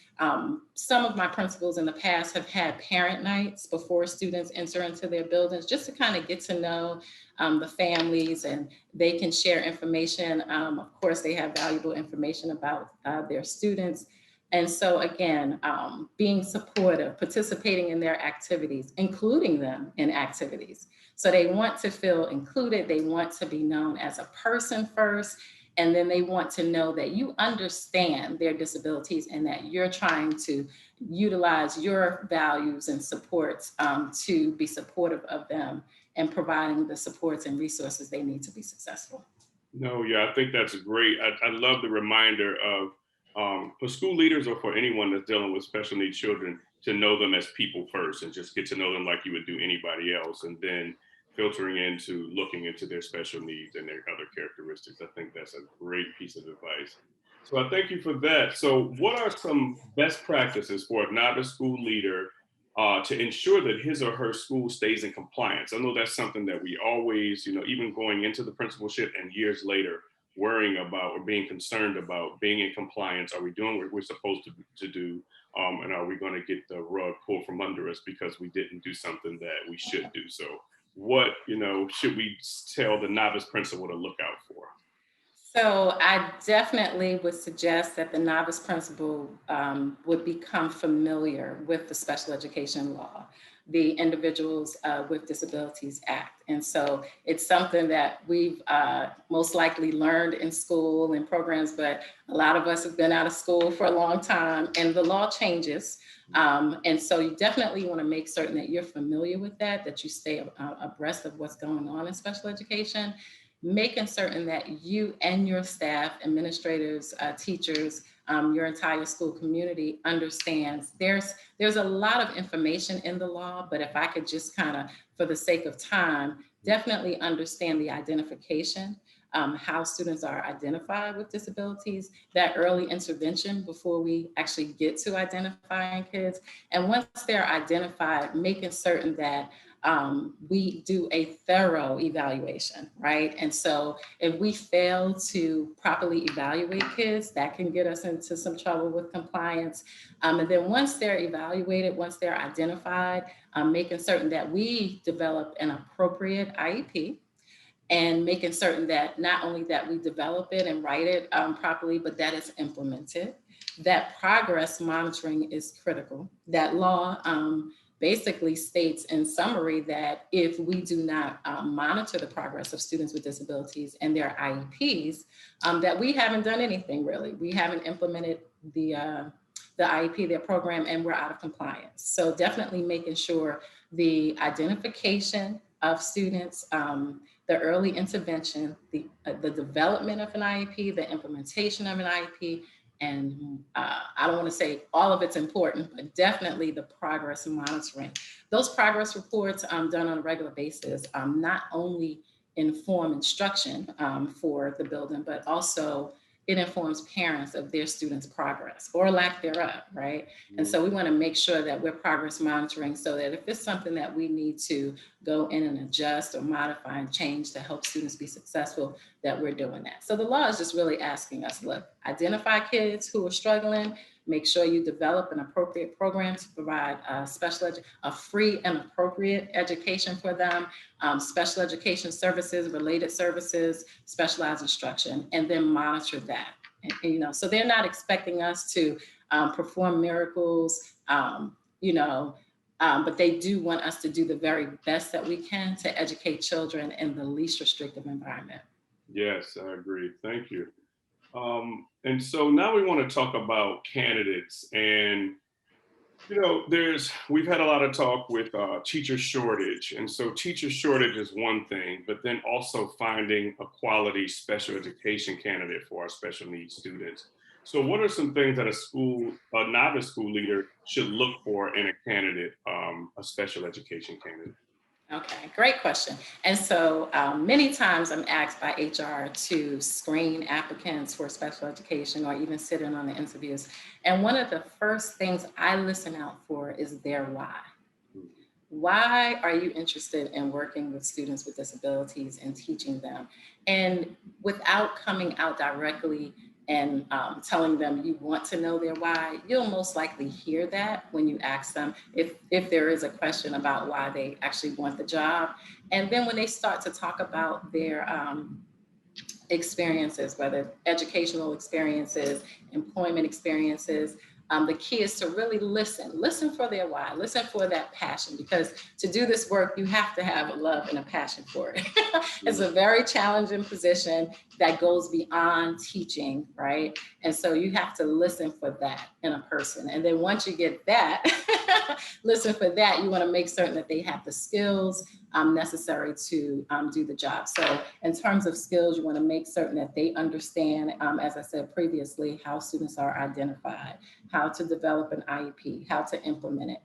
Some of my principals in the past have had parent nights before students enter into their buildings, just to kind of get to know the families, and they can share information. Of course, they have valuable information about their students. And so again, being supportive, participating in their activities, including them in activities. So they want to feel included. They want to be known as a person first. And then they want to know that you understand their disabilities and that you're trying to utilize your values and supports to be supportive of them and providing the supports and resources they need to be successful. No, yeah, I think that's great. I love the reminder of for school leaders or for anyone that's dealing with special needs children to know them as people first and just get to know them like you would do anybody else. And then filtering into looking into their special needs and their other characteristics. I think that's a great piece of advice. So I thank you for that. So what are some best practices for a novice school leader to ensure that his or her school stays in compliance? I know that's something that we always, even going into the principalship and years later, worrying about or being concerned about being in compliance. Are we doing what we're supposed to do? And are we going to get the rug pulled from under us because we didn't do something that we should do? So what, should we tell the novice principal to look out for? So I definitely would suggest that the novice principal would become familiar with the Special Education Law, the Individuals with Disabilities Act. And so it's something that we've most likely learned in school and programs, but a lot of us have been out of school for a long time and the law changes. And so you definitely want to make certain that you're familiar with that you stay abreast of what's going on in special education, making certain that you and your staff, administrators, teachers, your entire school community understands there's a lot of information in the law, but if I could just kind of, for the sake of time, definitely understand the identification, how students are identified with disabilities, that early intervention before we actually get to identifying kids. And once they're identified, making certain that we do a thorough evaluation, right? And so if we fail to properly evaluate kids, that can get us into some trouble with compliance. And then once they're evaluated, once they're identified, making certain that we develop an appropriate IEP, and making certain that not only that we develop it and write it properly, but that it's implemented. That progress monitoring is critical. That law basically states in summary that if we do not monitor the progress of students with disabilities and their IEPs, that we haven't done anything really. We haven't implemented the IEP, their program, and we're out of compliance. So definitely making sure the identification of students, the early intervention, the development of an IEP, the implementation of an IEP, and I don't want to say all of it's important, but definitely the progress monitoring. Those progress reports done on a regular basis not only inform instruction for the building, but also it informs parents of their students' progress or lack thereof, right? And so we want to make sure that we're progress monitoring so that if it's something that we need to go in and adjust or modify and change to help students be successful, that we're doing that. So the law is just really asking us, look, identify kids who are struggling, make sure you develop an appropriate program to provide a free and appropriate education for them, special education services, related services, specialized instruction, and then monitor that. And, so they're not expecting us to perform miracles, but they do want us to do the very best that we can to educate children in the least restrictive environment. Yes, I agree. Thank you. And so now we want to talk about candidates, and we've had a lot of talk with teacher shortage, and so teacher shortage is one thing, but then also finding a quality special education candidate for our special needs students. So what are some things that a novice school leader should look for in a candidate, a special education candidate? Okay, great question. And so many times I'm asked by HR to screen applicants for special education or even sit in on the interviews. And one of the first things I listen out for is their why. Why are you interested in working with students with disabilities and teaching them? And without coming out directly and telling them you want to know their why, you'll most likely hear that when you ask them if there is a question about why they actually want the job. And then when they start to talk about their experiences, whether educational experiences, employment experiences, the key is to really listen for their why, listen for that passion, because to do this work, you have to have a love and a passion for it. It's a very challenging position that goes beyond teaching, right? And so you have to listen for that in a person. And then once you get that, listen for that, you want to make certain that they have the skills necessary to do the job. So in terms of skills, you want to make certain that they understand, as I said previously, how students are identified, how to develop an IEP, how to implement it,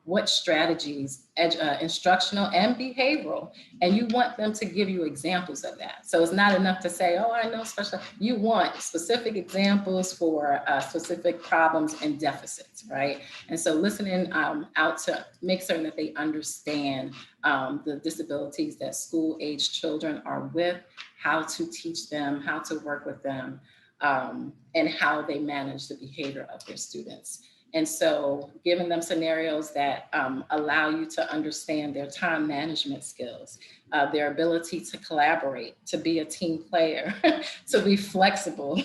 what strategies, instructional and behavioral, and you want them to give you examples of that. So it's not enough to say, oh, I know special, you want specific examples for specific problems and deficits, right? And so listening out to make certain that they understand the disabilities that school-age children are with, how to teach them, how to work with them, and how they manage the behavior of their students. And so giving them scenarios that allow you to understand their time management skills, their ability to collaborate, to be a team player, to be flexible,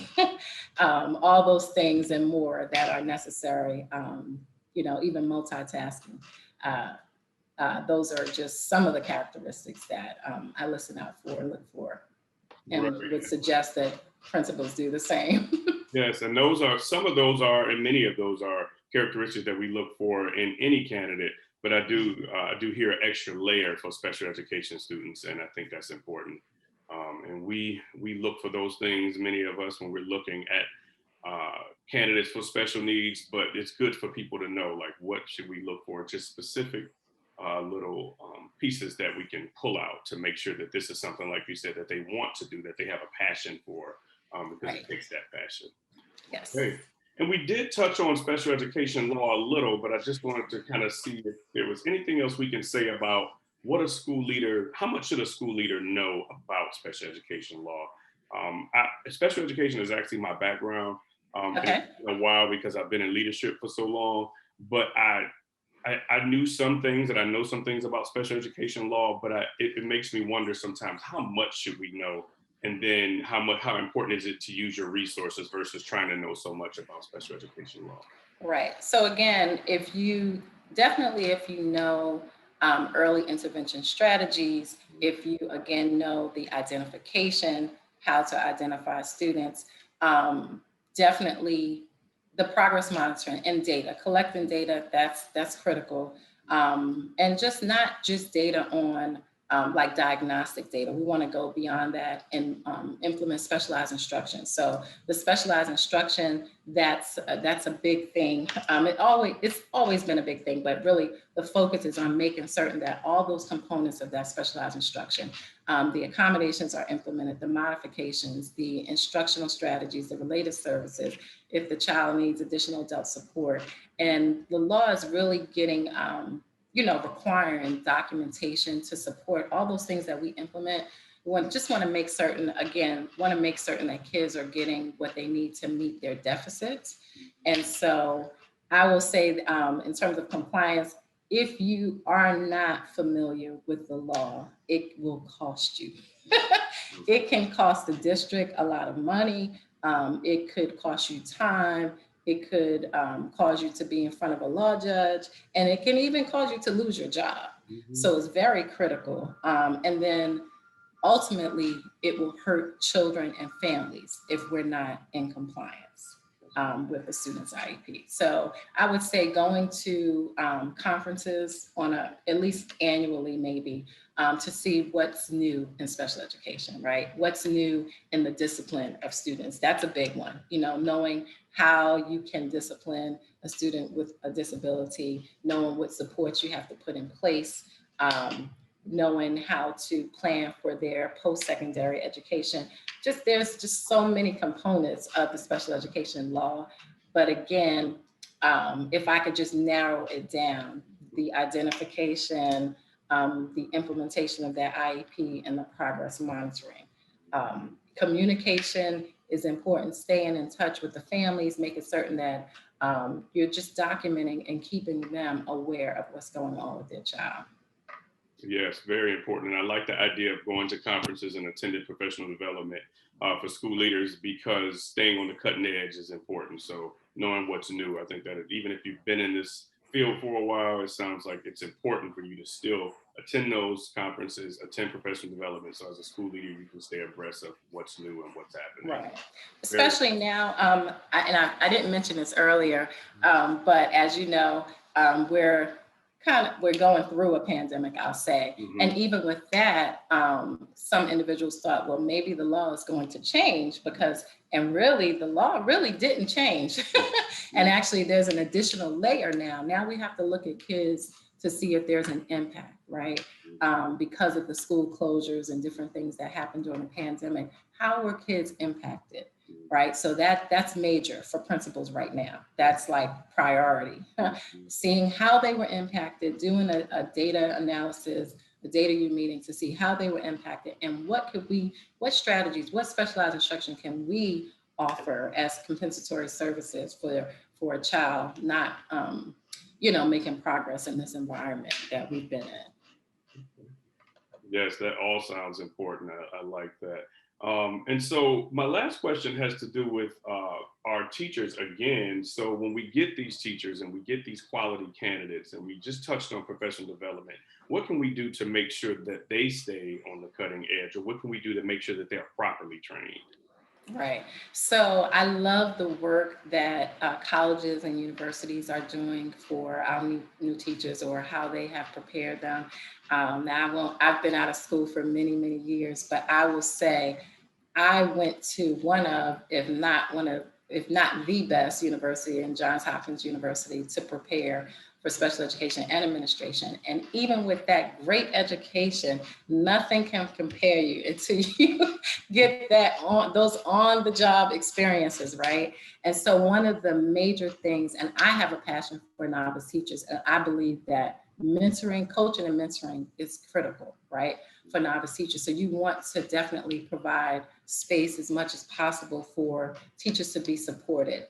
all those things and more that are necessary, you know, even multitasking. Those are just some of the characteristics that I listen out for and look for, and would suggest that principals do the same. Yes, and those are, some of those are, and many of those are characteristics that we look for in any candidate, but I do hear an extra layer for special education students, and I think that's important. And we look for those things, many of us, when we're looking at candidates for special needs, but it's good for people to know, like, what should we look for, just specific little pieces that we can pull out to make sure that this is something, like you said, that they want to do, that they have a passion for, because it takes that passion. Yes. Great. And we did touch on special education law a little, but I just wanted to kind of see if there was anything else we can say about what a school leader, how much should a school leader know about special education law? Special education is actually my background. Okay. It's been a while because I've been in leadership for so long, but I knew some things, and I know some things about special education law, but it makes me wonder sometimes, how much should we know? And then how important is it to use your resources versus trying to know so much about special education law? Right. So again, if you know early intervention strategies, if you again know the identification, how to identify students, definitely the progress monitoring and data, collecting data, that's critical. And not just data on like diagnostic data. We want to go beyond that and implement specialized instruction. So the specialized instruction, that's a big thing. It's always been a big thing, but really the focus is on making certain that all those components of that specialized instruction, the accommodations are implemented, the modifications, the instructional strategies, the related services, if the child needs additional adult support. And the law is really getting, requiring documentation to support all those things that we implement. We just want to make certain that kids are getting what they need to meet their deficits. And so I will say, in terms of compliance, if you are not familiar with the law, it will cost you. It can cost the district a lot of money. It could cost you time. It could cause you to be in front of a law judge, and it can even cause you to lose your job. Mm-hmm. So it's very critical. And then ultimately, it will hurt children and families if we're not in compliance with the student's IEP. So I would say going to conferences at least annually, maybe, to see what's new in special education, right? What's new in the discipline of students. That's a big one. Knowing how you can discipline a student with a disability, knowing what supports you have to put in place, knowing how to plan for their post-secondary education. There's just so many components of the special education law. But again, if I could just narrow it down, the identification, the implementation of that IEP, and the progress monitoring. Communication is important, staying in touch with the families, making certain that you're just documenting and keeping them aware of what's going on with their child. Yes, very important. And I like the idea of going to conferences and attending professional development for school leaders, because staying on the cutting edge is important. So knowing what's new, I think that even if you've been in this field for a while, it sounds like it's important for you to still attend those conferences, attend professional development. So as a school leader, you can stay abreast of what's new and what's happening. Right. Especially now, I didn't mention this earlier, but as you know, we're we're going through a pandemic, I'll say. And even with that, some individuals thought, well, maybe the law is going to change and really the law really didn't change. And actually there's an additional layer now. Now we have to look at kids to see if there's an impact, right? Because of the school closures and different things that happened during the pandemic, how were kids impacted, right? So that's major for principals right now. That's like priority. Seeing how they were impacted, doing a data analysis, the data U meeting to see how they were impacted and what strategies, what specialized instruction can we offer as compensatory services for a child not, making progress in this environment that we've been in. Yes, that all sounds important. I like that. And so my last question has to do with our teachers again. So when we get these teachers and we get these quality candidates, and we just touched on professional development, what can we do to make sure that they stay on the cutting edge, or what can we do to make sure that they're properly trained? Right. So I love the work that colleges and universities are doing for our new teachers, or how they have prepared them. Now I've been out of school for many, many years, but I will say I went to one of, if not the best university in Johns Hopkins University to prepare for special education and administration. And even with that great education, nothing can compare you until you get those on-the-job experiences, right? And so one of the major things, and I have a passion for novice teachers, and I believe that coaching and mentoring is critical, right, for novice teachers. So you want to definitely provide space as much as possible for teachers to be supported.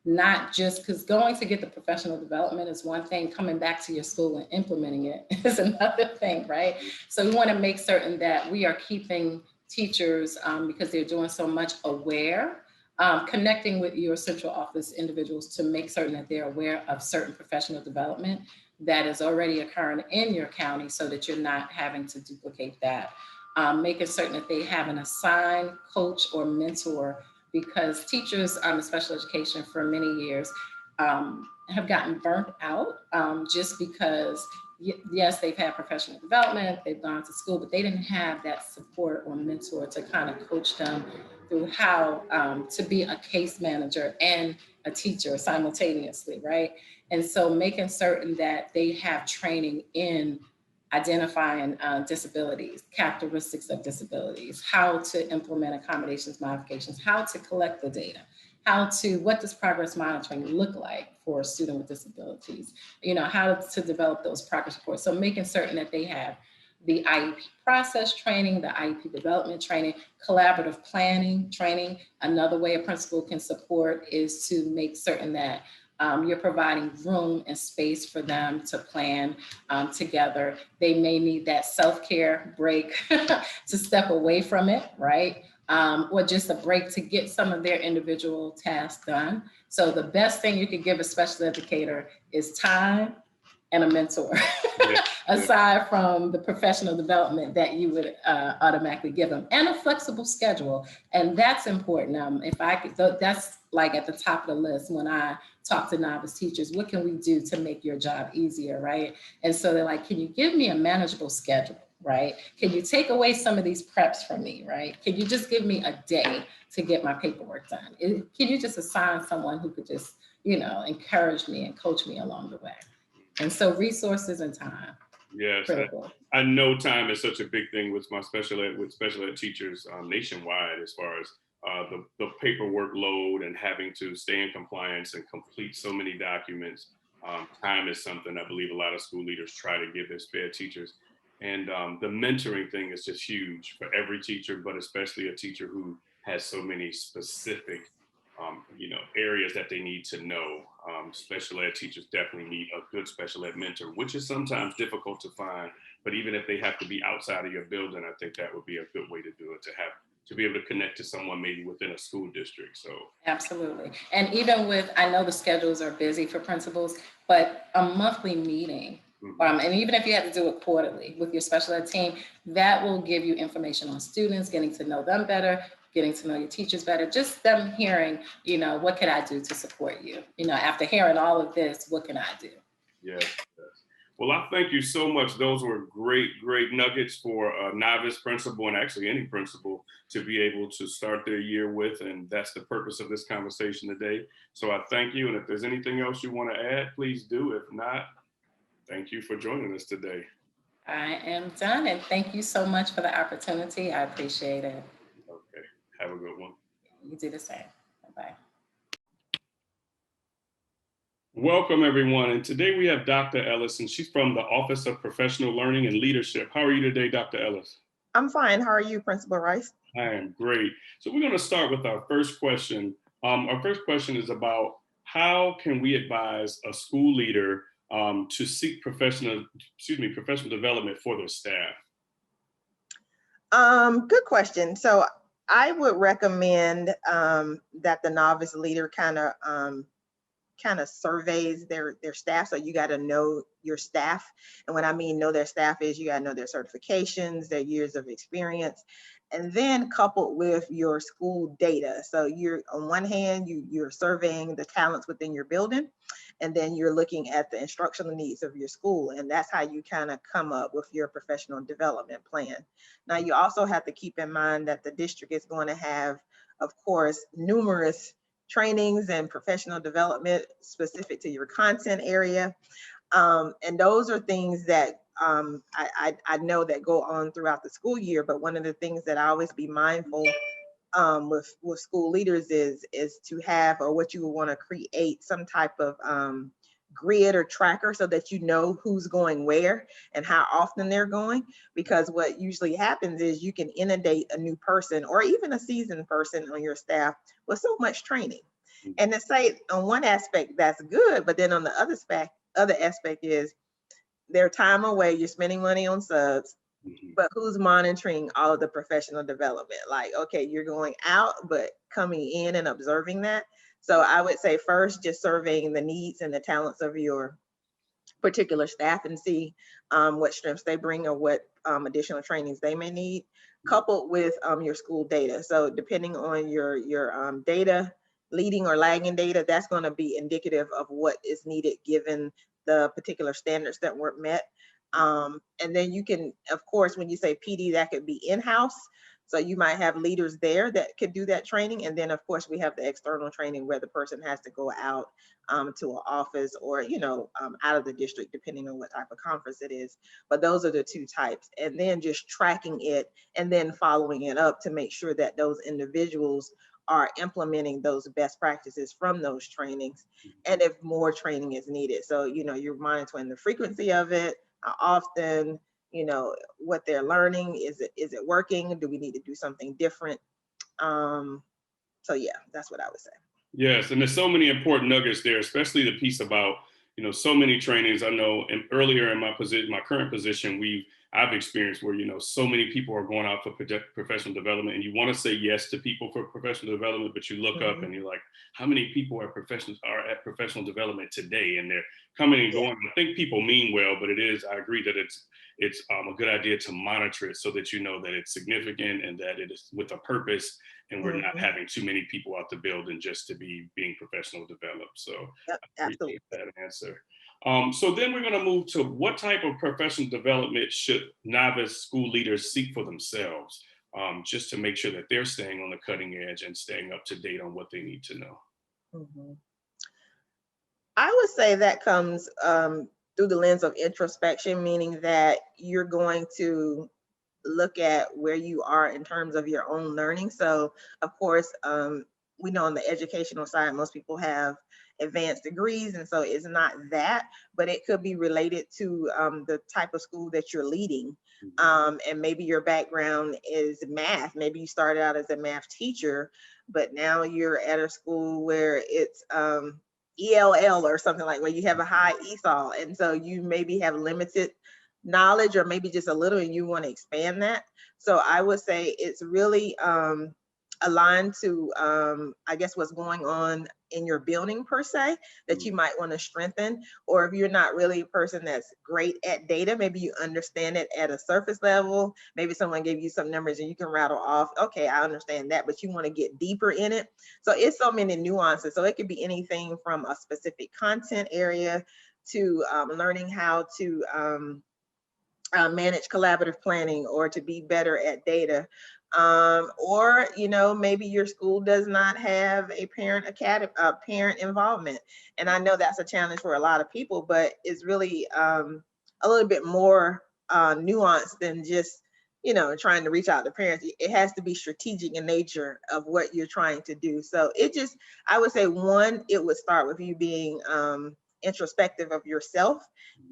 Not just because going to get the professional development is one thing, coming back to your school and implementing it is another thing, right? So we want to make certain that we are keeping teachers, because they're doing so much, aware, connecting with your central office individuals to make certain that they're aware of certain professional development that is already occurring in your county, so that you're not having to duplicate that. Making certain that they have an assigned coach or mentor, because teachers in special education for many years have gotten burnt out, just because, yes, they've had professional development, they've gone to school, but they didn't have that support or mentor to kind of coach them through how to be a case manager and a teacher simultaneously, right? And so making certain that they have training in identifying disabilities, characteristics of disabilities, how to implement accommodations, modifications, how to collect the data, what does progress monitoring look like for a student with disabilities, how to develop those progress reports. So making certain that they have the IEP process training, the IEP development training, collaborative planning training. Another way a principal can support is to make certain that you're providing room and space for them to plan together. They may need that self-care break to step away from it, right? Or just a break to get some of their individual tasks done. So the best thing you could give a special educator is time and a mentor, aside from the professional development that you would automatically give them, and a flexible schedule. And that's important. If I could, that's like at the top of the list when I talk to novice teachers, what can we do to make your job easier, right? And so they're like, can you give me a manageable schedule, right? Can you take away some of these preps from me, right? Can you just give me a day to get my paperwork done? Can you just assign someone who could just, encourage me and coach me along the way? And so resources and time. Yes, critical. I know time is such a big thing with my special ed teachers nationwide, as far as the paperwork load and having to stay in compliance and complete so many documents. Time is something I believe a lot of school leaders try to give their sped teachers. And the mentoring thing is just huge for every teacher, but especially a teacher who has so many specific areas that they need to know. Special ed teachers definitely need a good special ed mentor, which is sometimes difficult to find. But even if they have to be outside of your building, I think that would be a good way to do it, to be able to connect to someone maybe within a school district. So absolutely. And even I know the schedules are busy for principals, but a monthly meeting, and even if you have to do it quarterly with your special ed team, that will give you information on students, getting to know them better, getting to know your teachers better, just them hearing, what can I do to support you? After hearing all of this, what can I do? Yes. Well, I thank you so much. Those were great nuggets for a novice principal and actually any principal to be able to start their year with. And that's the purpose of this conversation today. So I thank you. And if there's anything else you want to add, please do. If not, thank you for joining us today. I am done, and thank you so much for the opportunity. I appreciate it. Okay. Have a good one. You do the same. Bye-bye. Welcome, everyone. And today we have Dr. Ellis, and she's from the Office of Professional Learning and Leadership. How are you today, Dr. Ellis? I'm fine. How are you, Principal Rice? I am great. So we're going to start with our first question. Our first question is about how can we advise a school leader to seek professional development for their staff? Good question. So I would recommend that the novice leader kind of surveys their staff. So you got to know your staff. And what I mean know their staff is you got to know their certifications, their years of experience, and then coupled with your school data. So you're on one hand, you're surveying the talents within your building, and then you're looking at the instructional needs of your school. And that's how you kind of come up with your professional development plan. Now, you also have to keep in mind that the district is going to have, of course, numerous trainings and professional development specific to your content area. And those are things that I know that go on throughout the school year, but one of the things that I always be mindful with school leaders is to have, or what you would want to create, some type of grid or tracker so that you know who's going where and how often they're going. Because what usually happens is you can inundate a new person or even a seasoned person on your staff with so much training. And to say on one aspect that's good, but then on the other aspect is their time away, you're spending money on subs, but who's monitoring all of the professional development? Like, okay, you're going out, but coming in and observing that. So I would say first, just surveying the needs and the talents of your particular staff and see what strengths they bring or what additional trainings they may need, coupled with your school data. So depending on your data, leading or lagging data, that's going to be indicative of what is needed given the particular standards that weren't met. And then you can, of course, when you say PD, that could be in-house. So you might have leaders there that could do that training. And then of course we have the external training where the person has to go out to an office or, out of the district, depending on what type of conference it is. But those are the two types. And then just tracking it and then following it up to make sure that those individuals are implementing those best practices from those trainings. And if more training is needed. So, you're monitoring the frequency of it, how often, what they're learning. Is it working? Do we need to do something different? So yeah, that's what I would say. Yes, and there's so many important nuggets there, especially the piece about, so many trainings. I know earlier in my current position, I've experienced where, so many people are going out for professional development, and you want to say yes to people for professional development, but you look up and you're like, how many people are at professional development today? And they're coming and going. I think people mean well, but I agree that it's a good idea to monitor it so that you know that it's significant and that it is with a purpose, and we're not having too many people out the building just to be being professional developed. So Yep, I appreciate absolutely. that answer. So then we're going to move to what type of professional development should novice school leaders seek for themselves, just to make sure that they're staying on the cutting edge and staying up to date on what they need to know. I would say that comes through the lens of introspection, meaning that you're going to look at where you are in terms of your own learning. So of course, we know on the educational side, most people have advanced degrees. And so it's not that, but it could be related to the type of school that you're leading. And maybe your background is math. Maybe you started out as a math teacher, but now you're at a school where it's ELL or something like where you have a high ESOL. And so you maybe have limited knowledge or maybe just a little and you want to expand that. So I would say it's really aligned to, I guess, what's going on in your building per se, that you might want to strengthen. Or if you're not really a person that's great at data, maybe you understand it at a surface level. Maybe someone gave you some numbers and you can rattle off, okay, I understand that, but you want to get deeper in it. So it's so many nuances. So it could be anything from a specific content area to learning how to manage collaborative planning, or to be better at data. Or, maybe your school does not have a parent involvement. And I know that's a challenge for a lot of people, but it's really a little bit more nuanced than just, trying to reach out to parents. It has to be strategic in nature of what you're trying to do. So I would say, one, it would start with you being introspective of yourself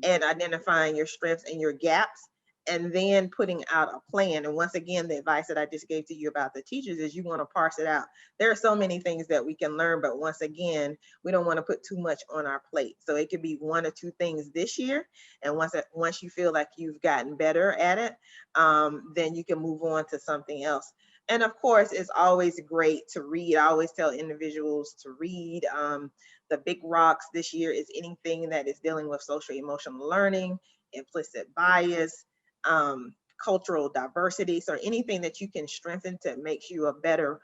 and identifying your strengths and your gaps, and then putting out a plan. And once again, the advice that I just gave to you about the teachers is you want to parse it out. There are so many things that we can learn, but once again, we don't want to put too much on our plate. So it could be one or two things this year. And once you feel like you've gotten better at it, then you can move on to something else. And of course, it's always great to read. I always tell individuals to read. The big rocks this year is anything that is dealing with social emotional learning, implicit bias, cultural diversity. So anything that you can strengthen to make you a better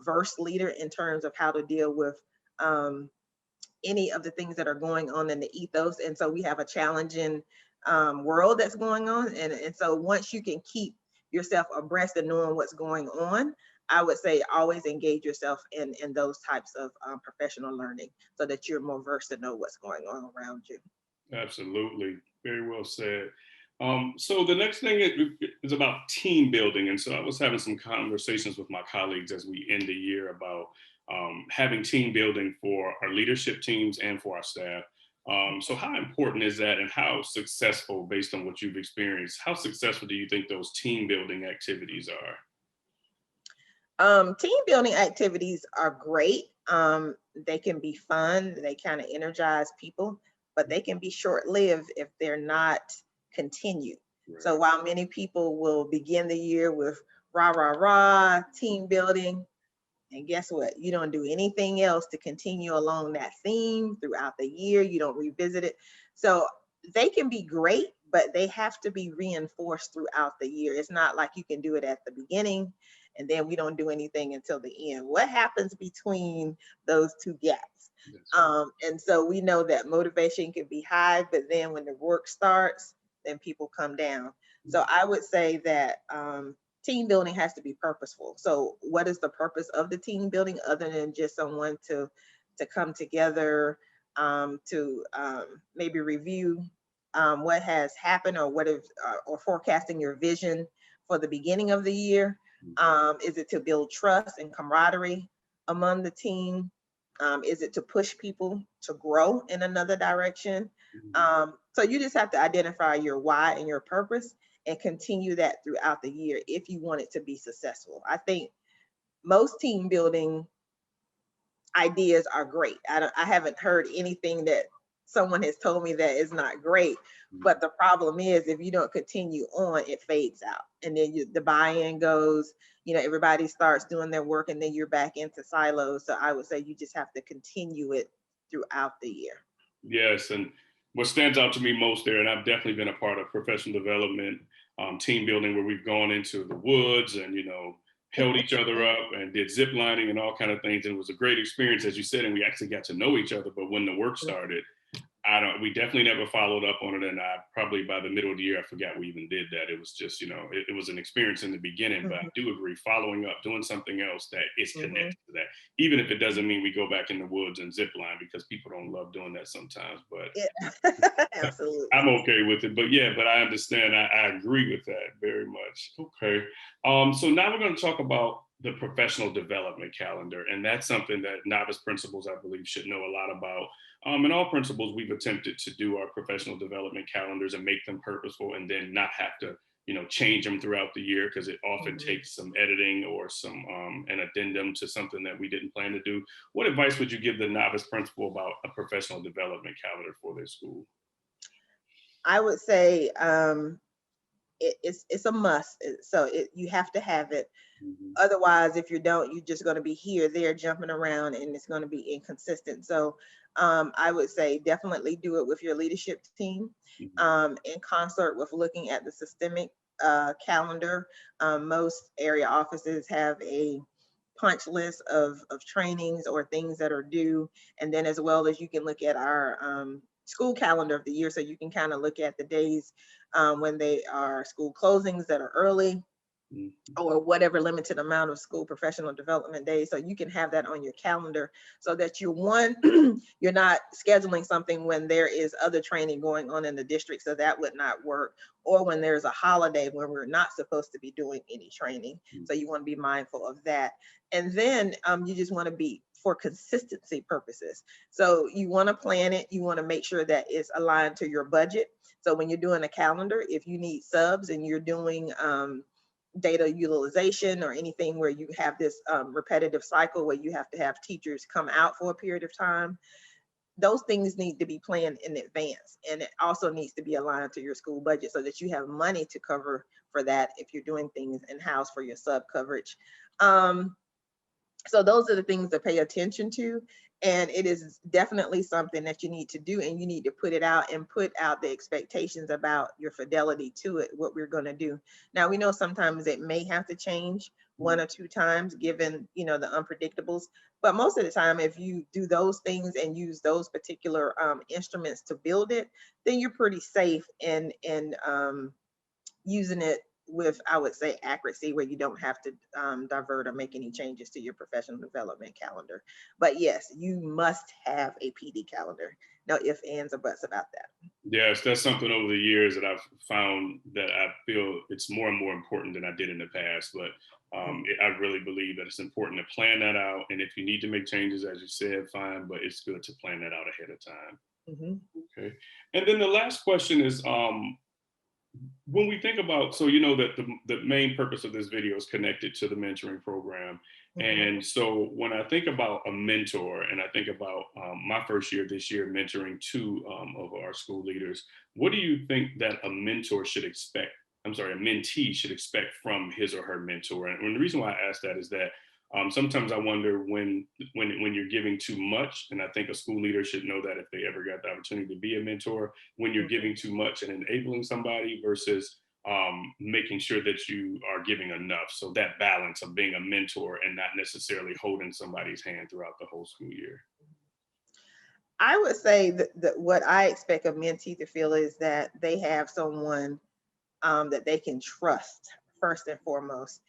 verse leader in terms of how to deal with any of the things that are going on in the ethos. And so we have a challenging world that's going on. And so once you can keep yourself abreast of knowing what's going on, I would say always engage yourself in those types of professional learning, so that you're more versed to know what's going on around you. Absolutely. Very well said. So the next thing is about team building. And so I was having some conversations with my colleagues as we end the year about having team building for our leadership teams and for our staff. So how important is that, and how successful, based on what you've experienced, how successful do you think those team building activities are? Team building activities are great. They can be fun, they kind of energize people, but they can be short-lived if they're not continued. Right. So while many people will begin the year with rah, rah, rah, team building, and guess what? You don't do anything else to continue along that theme throughout the year. You don't revisit it. So they can be great, but they have to be reinforced throughout the year. It's not like you can do it at the beginning and then we don't do anything until the end. What happens between those two gaps? And so we know that motivation can be high, but then when the work starts, then people come down. So I would say that team building has to be purposeful. So what is the purpose of the team building, other than just someone to come together to maybe review what has happened, or or forecasting your vision for the beginning of the year? Is it to build trust and camaraderie among the team? Is it to push people to grow in another direction? So you just have to identify your why and your purpose, and continue that throughout the year if you want it to be successful. I think most team building ideas are great. I haven't heard anything that someone has told me that is not great. But the problem is, if you don't continue on, it fades out, and then the buy-in goes. Everybody starts doing their work, and then you're back into silos. So I would say you just have to continue it throughout the year. Yes, and what stands out to me most there, and I've definitely been a part of professional development, team building, where we've gone into the woods and held each other up and did zip lining and all kind of things. And it was a great experience, as you said, and we actually got to know each other. But when the work started, we definitely never followed up on it. And I probably, by the middle of the year, I forgot we even did that. It was just, it was an experience in the beginning, but I do agree, following up, doing something else that is connected to that, even if it doesn't mean we go back in the woods and zip line, because people don't love doing that sometimes, but yeah. Absolutely. I'm okay with it. But I understand. I agree with that very much. Okay. So now we're going to talk about the professional development calendar. And that's something that novice principals, I believe, should know a lot about. And all principals, we've attempted to do our professional development calendars and make them purposeful, and then not have to, change them throughout the year, because it often takes some editing or some an addendum to something that we didn't plan to do. What advice would you give the novice principal about a professional development calendar for their school? I would say it's a must. So you have to have it. Otherwise, if you don't, you're just going to be here, there, jumping around, and it's going to be inconsistent. So I would say definitely do it with your leadership team, in concert with looking at the systemic calendar. Most area offices have a punch list of trainings or things that are due. And then, as well as, you can look at our school calendar of the year, so you can kind of look at the days when they are school closings that are early, or whatever limited amount of school professional development days. So you can have that on your calendar so that you're you're not scheduling something when there is other training going on in the district. So that would not work. Or when there's a holiday where we're not supposed to be doing any training. So you want to be mindful of that. And then you just want to be for consistency purposes. So you want to plan it. You want to make sure that it's aligned to your budget. So when you're doing a calendar, if you need subs and you're doing data utilization or anything where you have this repetitive cycle where you have to have teachers come out for a period of time, those things need to be planned in advance. And it also needs to be aligned to your school budget so that you have money to cover for that if you're doing things in-house for your sub coverage. So those are the things to pay attention to. And it is definitely something that you need to do, and you need to put it out and put out the expectations about your fidelity to it, what we're going to do. Now, we know sometimes it may have to change 1 or 2 times given, the unpredictables, but most of the time, if you do those things and use those particular instruments to build it, then you're pretty safe in using it with, I would say, accuracy, where you don't have to divert or make any changes to your professional development calendar. But yes, you must have a PD calendar. No ifs, ands, or buts about that. Yes, that's something over the years that I've found that I feel it's more and more important than I did in the past. But I really believe that it's important to plan that out. And if you need to make changes, as you said, fine, but it's good to plan that out ahead of time. Okay. And then the last question is, when we think about, so that the main purpose of this video is connected to the mentoring program. And so when I think about a mentor, and I think about my first year this year mentoring 2 of our school leaders, what do you think that a mentee should expect from his or her mentor? And the reason why I ask that is that sometimes I wonder when you're giving too much, and I think a school leader should know that if they ever got the opportunity to be a mentor, when you're giving too much and enabling somebody versus making sure that you are giving enough. So that balance of being a mentor and not necessarily holding somebody's hand throughout the whole school year. I would say that what I expect a mentee to feel is that they have someone that they can trust first and foremost,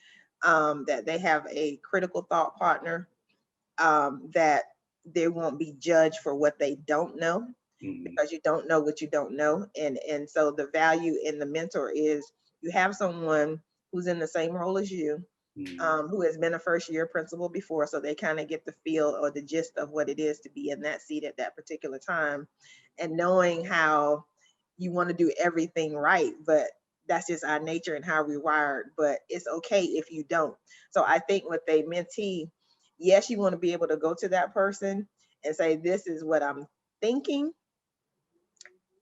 that they have a critical thought partner, that they won't be judged for what they don't know, because you don't know what you don't know. And so the value in the mentor is you have someone who's in the same role as you, who has been a first year principal before, so they kind of get the feel or the gist of what it is to be in that seat at that particular time, and knowing how you want to do everything right, but that's just our nature and how we're wired, but it's okay if you don't. So I think with a mentee, yes, you want to be able to go to that person and say, this is what I'm thinking.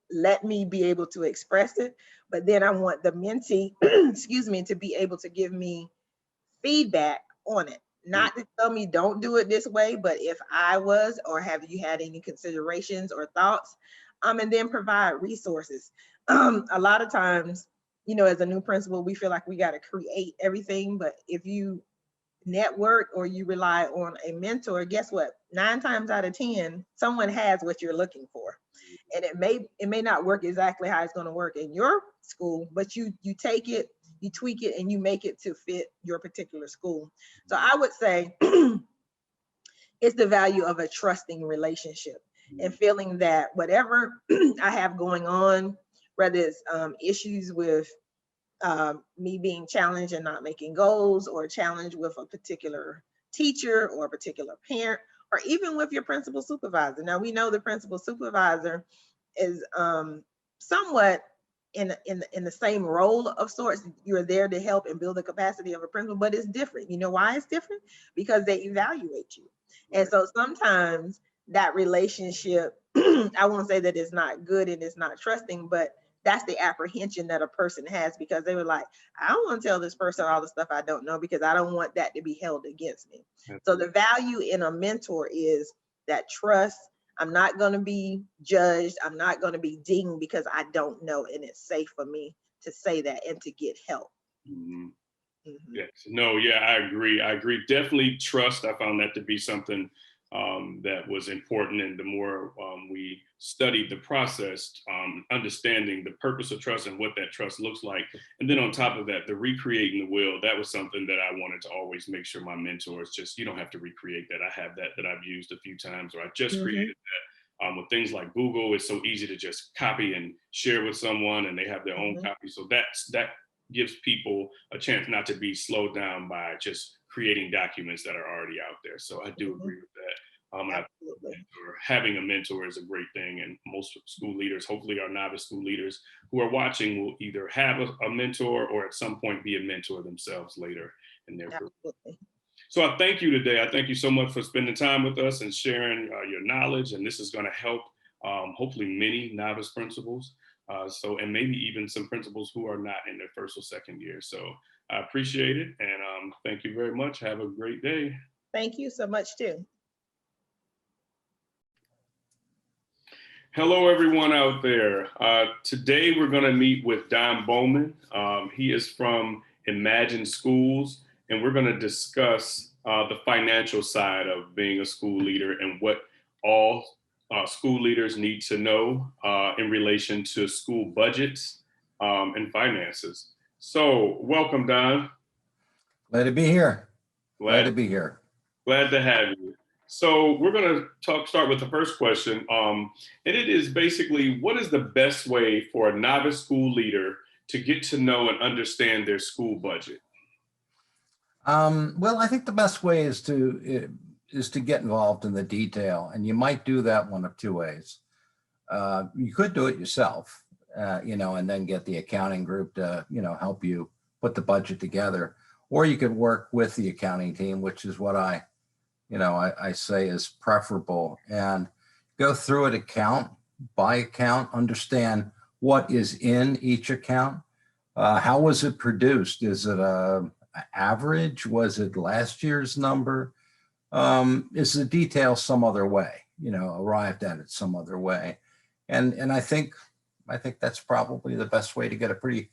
Let me be able to express it. But then I want the mentee, excuse me, to be able to give me feedback on it. Not to tell me don't do it this way, but if I was, or have you had any considerations or thoughts, and then provide resources. A lot of times, as a new principal, we feel like we got to create everything, but if you network or you rely on a mentor, guess what? 9 times out of 10, someone has what you're looking for. And it may not work exactly how it's going to work in your school, but you take it, you tweak it, and you make it to fit your particular school. So I would say it's the value of a trusting relationship and feeling that whatever I have going on, whether it's issues with me being challenged and not making goals, or challenged with a particular teacher or a particular parent, or even with your principal supervisor. Now, we know the principal supervisor is somewhat in the same role of sorts. You're there to help and build the capacity of a principal, but it's different. You know why it's different? Because they evaluate you. And so sometimes that relationship, I won't say that it's not good and it's not trusting, but that's the apprehension that a person has, because they were like, I don't want to tell this person all the stuff I don't know, because I don't want that to be held against me. So the value in a mentor is that trust. I'm not going to be judged. I'm not going to be dinged because I don't know. And it's safe for me to say that and to get help. Yes. No, yeah, I agree. Definitely trust. I found that to be something that was important. And the more we studied the process, understanding the purpose of trust and what that trust looks like. And then on top of that, the recreating the will, that was something that I wanted to always make sure my mentors just, you don't have to recreate that. I have that I've used a few times, or I just created that. With things like Google, it's so easy to just copy and share with someone and they have their own copy. So that gives people a chance not to be slowed down by just creating documents that are already out there. So I do agree with that. Having a mentor is a great thing, and most school leaders, hopefully our novice school leaders who are watching, will either have a mentor or at some point be a mentor themselves later in their career. So I thank you today. I thank you so much for spending time with us and sharing your knowledge, and this is going to help hopefully many novice principals, and maybe even some principals who are not in their first or second year. So I appreciate it, and thank you very much. Have a great day. Thank you so much too. Hello, everyone out there. Today, we're going to meet with Don Bowman. He is from Imagine Schools, and we're going to discuss the financial side of being a school leader and what all school leaders need to know in relation to school budgets and finances. So, welcome, Don. Glad to be here. Glad to be here. Glad to have you. So we're going to start with the first question, and it is basically, what is the best way for a novice school leader to get to know and understand their school budget? Well, I think the best way is to get involved in the detail, and you might do that one of two ways. You could do it yourself, and then get the accounting group to, help you put the budget together, or you could work with the accounting team, which is what I say is preferable, and go through it account by account, understand what is in each account. How was it produced? Is it a average? Was it last year's number? Is the detail some other way, arrived at it some other way? And I think that's probably the best way to get a pretty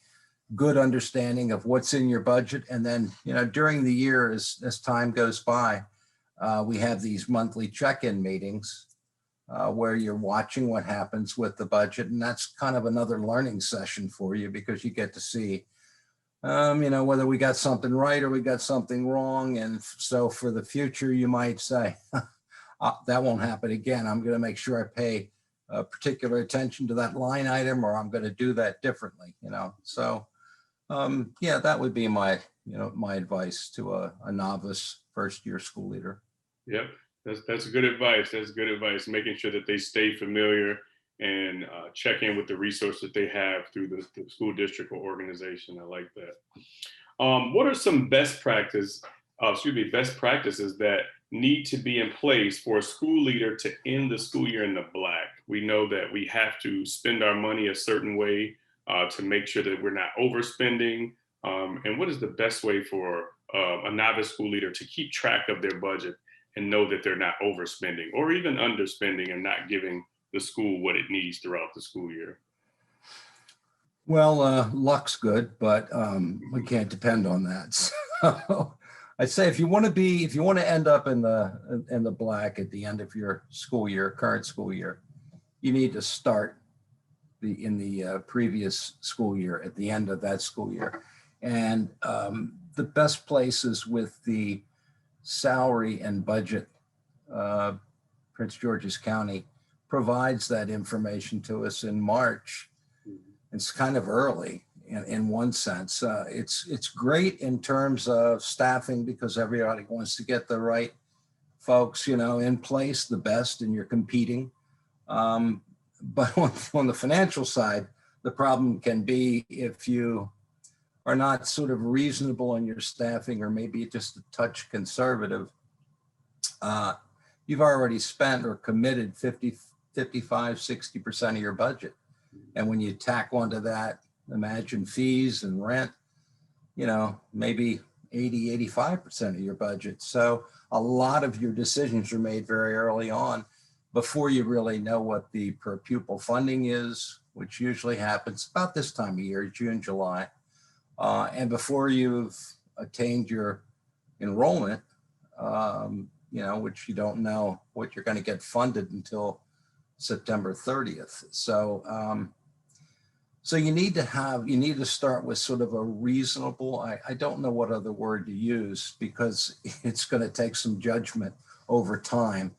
good understanding of what's in your budget. And then, during the year, as time goes by, we have these monthly check-in meetings where you're watching what happens with the budget. And that's kind of another learning session for you, because you get to see, whether we got something right or we got something wrong. And so for the future, you might say, that won't happen again. I'm going to make sure I pay particular attention to that line item, or I'm going to do that differently, So yeah, that would be my advice to a novice first year school leader. Yep, that's good advice. That's good advice. Making sure that they stay familiar and check in with the resources that they have through the school district or organization. I like that. What are some best practices that need to be in place for a school leader to end the school year in the black? We know that we have to spend our money a certain way to make sure that we're not overspending. And what is the best way for a novice school leader to keep track of their budget and know that they're not overspending or even underspending and not giving the school what it needs throughout the school year? Well, luck's good, but we can't depend on that. So I'd say if you want to end up in the black at the end of your school year, current school year, you need to start in the previous school year at the end of that school year. And the best places with the salary and budget, Prince George's County provides that information to us in March. It's kind of early in one sense. It's great in terms of staffing, because everybody wants to get the right folks, in place, the best, and you're competing. But on the financial side, the problem can be if you are not sort of reasonable in your staffing, or maybe just a touch conservative, you've already spent or committed 50, 55, 60% of your budget. And when you tack onto that, imagine fees and rent, maybe 80, 85% of your budget. So a lot of your decisions are made very early on before you really know what the per pupil funding is, which usually happens about this time of year, June, July. And before you've attained your enrollment, which you don't know what you're going to get funded until September 30th. So you need to start with sort of a reasonable, I don't know what other word to use, because it's going to take some judgment over time.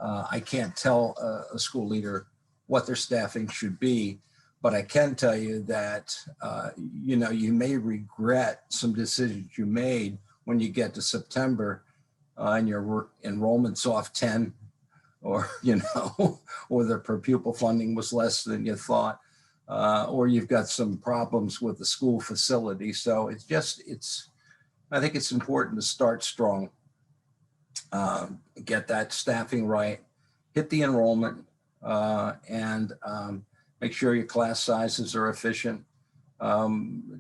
I can't tell a school leader what their staffing should be, but I can tell you that, you may regret some decisions you made when you get to September and your enrollment's off 10, or, or the per pupil funding was less than you thought, or you've got some problems with the school facility. So I think it's important to start strong, get that staffing right, hit the enrollment, and make sure your class sizes are efficient.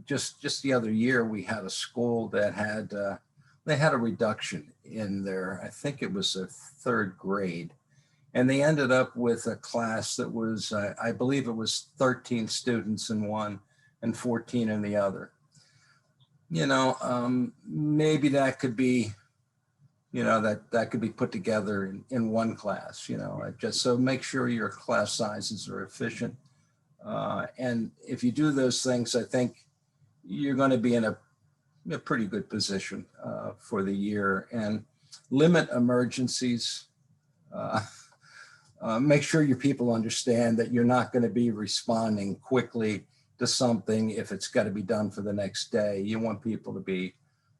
Just the other year, we had a school that they had a reduction in their, I think it was a third grade. And they ended up with a class that was, I believe it was 13 students in one and 14 in the other. Maybe that could be, that could be put together in one class, just so make sure your class sizes are efficient. And if you do those things, I think you're going to be in a pretty good position for the year, and limit emergencies. Make sure your people understand that you're not going to be responding quickly to something if it's got to be done for the next day. You want people to be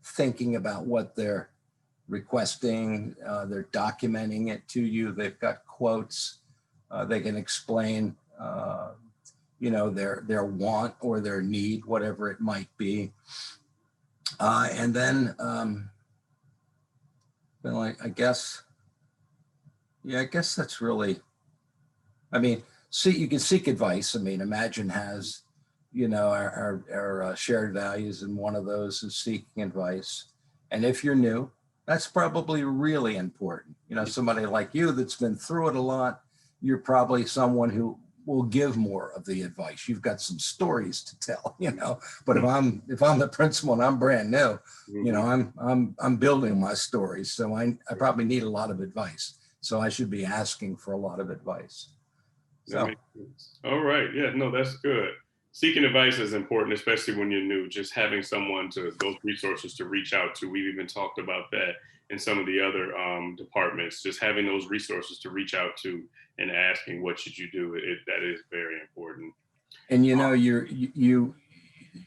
thinking about what they're requesting. They're documenting it to you. They've got quotes. They can explain, their want or their need, whatever it might be. And then, I guess that's really, you can seek advice. Imagine has, our shared values, and one of those is seeking advice. And if you're new, that's probably really important. Somebody like you that's been through it a lot, you're probably someone who will give more of the advice. You've got some stories to tell, but if I'm the principal and I'm brand new, I'm building my stories. So I probably need a lot of advice. So I should be asking for a lot of advice. So. All right. Yeah, no, that's good. Seeking advice is important, especially when you're new. Just having someone those resources to reach out to. We've even talked about that in some of the other departments. Just having those resources to reach out to and asking, what should you do? That is very important. And you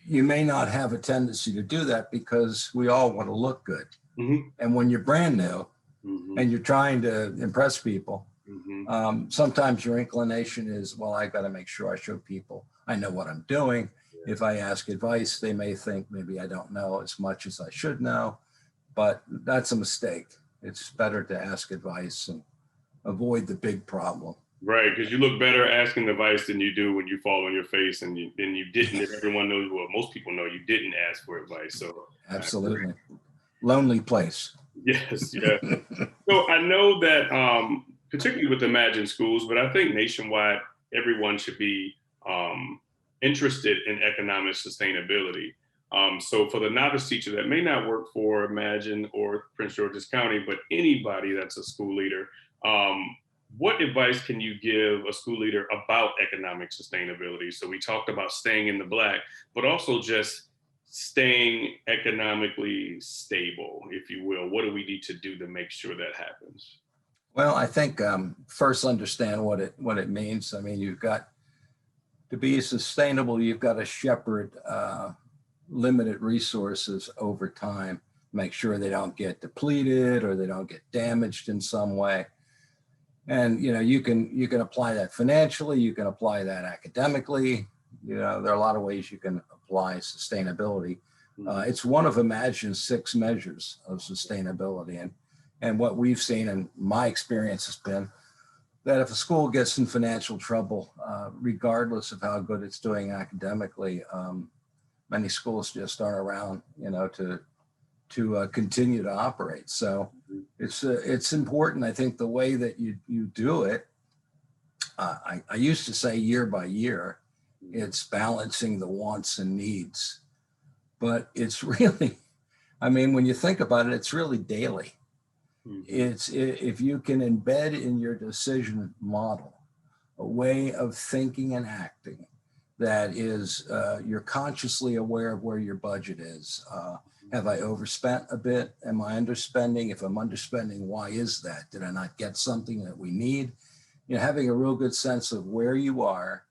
may not have a tendency to do that because we all want to look good. Mm-hmm. And when you're brand new, mm-hmm. and you're trying to impress people, mm-hmm. Sometimes your inclination is, well, I got to make sure I show people I know what I'm doing. Yeah. If I ask advice, they may think maybe I don't know as much as I should know, but that's a mistake. It's better to ask advice and avoid the big problem. Right, because you look better asking advice than you do when you fall on your face and you didn't. Everyone knows, well, most people know you didn't ask for advice. So absolutely, lonely place. Yes, yeah. So I know that particularly with Imagine Schools, but I think nationwide, everyone should be interested in economic sustainability. So for the novice teacher that may not work for Imagine or Prince George's County, but anybody that's a school leader, what advice can you give a school leader about economic sustainability? So we talked about staying in the black, but also just staying economically stable, if you will. What do we need to do to make sure that happens? Well, I think first understand what it means. You've got to be sustainable. You've got to shepherd limited resources over time. Make sure they don't get depleted or they don't get damaged in some way. And you can apply that financially. You can apply that academically. There are a lot of ways you can apply sustainability. It's one of Imagine's 6 measures of sustainability. And what we've seen, and my experience has been, that if a school gets in financial trouble, regardless of how good it's doing academically, many schools just aren't around, to continue to operate. So it's important. I think the way that you do it, I used to say year by year, it's balancing the wants and needs, but it's really, when you think about it, it's really daily. Mhm. If you can embed in your decision model a way of thinking and acting that is, you're consciously aware of where your budget is. Have I overspent a bit? Am I underspending? If I'm underspending, why is that? Did I not get something that we need? You know, having a real good sense of where you are,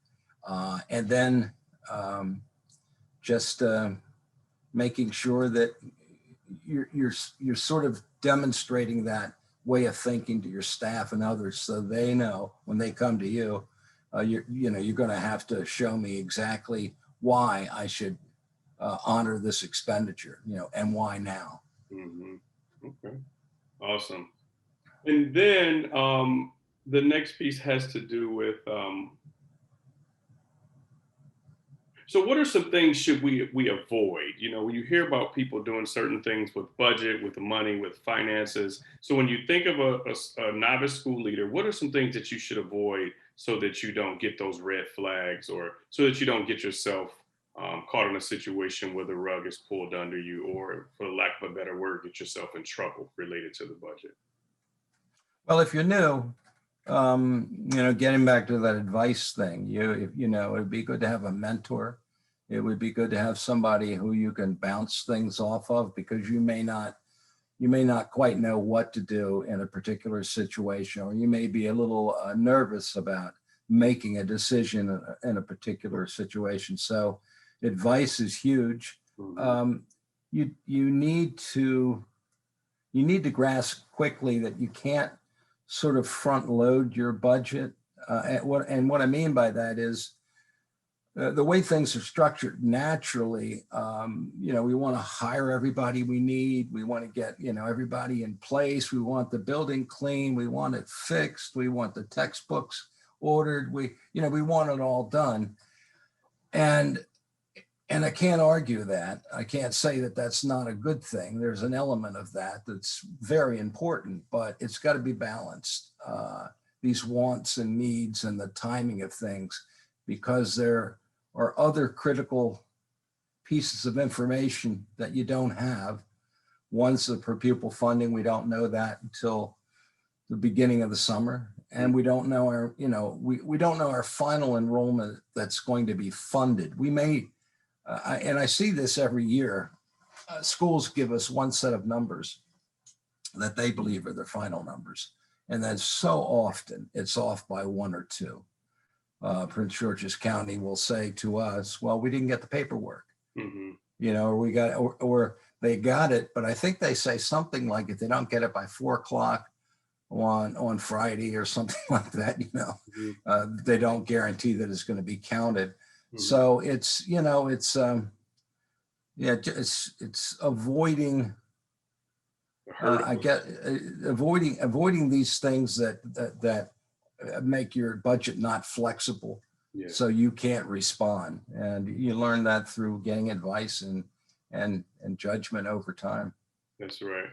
and then just making sure that you're sort of demonstrating that way of thinking to your staff and others, so they know when they come to you, you're going to have to show me exactly why I should honor this expenditure, and why now. Mhm. Okay, awesome. And then the next piece has to do with so what are some things should we avoid? You know, when you hear about people doing certain things with budget, with the money, with finances. So when you think of a novice school leader, what are some things that you should avoid so that you don't get those red flags, or so that you don't get yourself caught in a situation where the rug is pulled under you, or for lack of a better word, get yourself in trouble related to the budget? Well, if you're new, getting back to that advice thing, it'd be good to have a mentor. It would be good to have somebody who you can bounce things off of, because you may not quite know what to do in a particular situation, or you may be a little nervous about making a decision in a particular situation. So advice is huge. Mhm. You need to grasp quickly that you can't sort of front load your budget. And what I mean by that is the way things are structured naturally. We want to hire everybody we need. We want to get, everybody in place. We want the building clean. We want it fixed. We want the textbooks ordered. We want it all done. And I can't argue that. I can't say that that's not a good thing. There's an element of that that's very important, but it's got to be balanced. These wants and needs and the timing of things, because there are other critical pieces of information that you don't have. One's the per pupil funding. We don't know that until the beginning of the summer. And we don't know we don't know our final enrollment that's going to be funded. We may, and I see this every year, schools give us one set of numbers that they believe are their final numbers. And then so often it's off by one or two. Prince George's County will say to us, well, we didn't get the paperwork, Mhm. or they got it, but I think they say something like, if they don't get it by 4:00 on Friday or something like that, Mhm. they don't guarantee that it's going to be counted. Mhm. So it's avoiding, avoiding these things that make your budget not flexible, Yeah, so you can't respond. And you learn that through getting advice and judgment over time. that's right.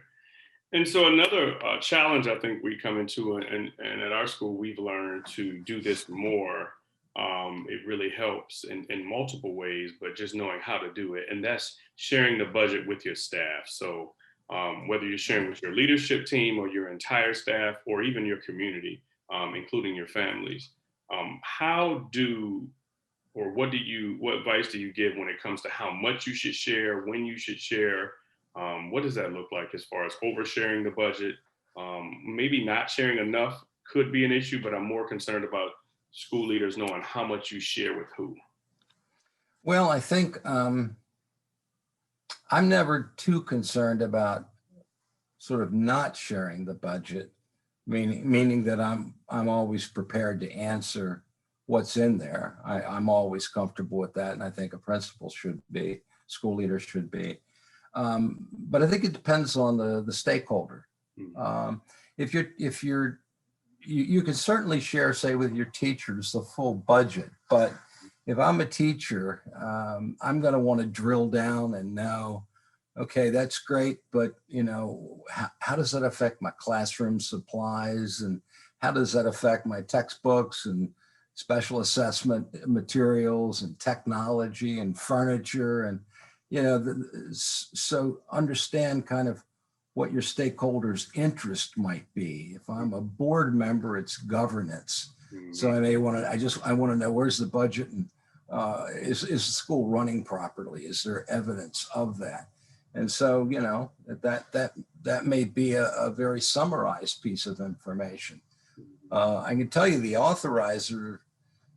And so another challenge I think we come into, and at our school, we've learned to do this more. It really helps in multiple ways, but just knowing how to do it. And that's sharing the budget with your staff. So whether you're sharing with your leadership team or your entire staff, or even your community, including your families, how do, or what advice do you give when it comes to how much you should share, when you should share? What does that look like as far as oversharing the budget? Maybe not sharing enough could be an issue, but I'm more concerned about school leaders knowing how much you share with who. Well, I think I'm never too concerned about sort of not sharing the budget, meaning that I'm always prepared to answer what's in there. I'm always comfortable with that, and I think a principal should be, school leaders should be. But I think it depends on the stakeholder. Mhm. If you can certainly share, say, with your teachers, the full budget. But if I'm a teacher, I'm going to want to drill down and know, okay, that's great, but how does that affect my classroom supplies, and how does that affect my textbooks and special assessment materials and technology and furniture, and so understand kind of what your stakeholders' interest might be. If I'm a board member, it's governance. So I may want to, I want to know, where's the budget, and is the school running properly? Is there evidence of that? And so, you know, that may be a very summarized piece of information. I can tell you the authorizer,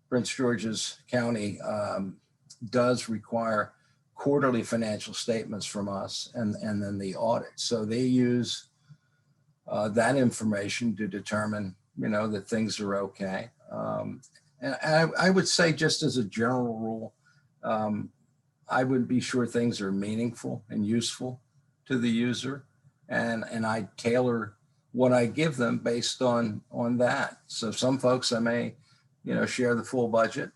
Prince George's County, does require quarterly financial statements from us, and then the audit. So they use that information to determine, you know, that things are okay. And I would say, just as a general rule, I would be sure things are meaningful and useful to the user, and I tailor what I give them based on that. So some folks I may, you know, share the full budget,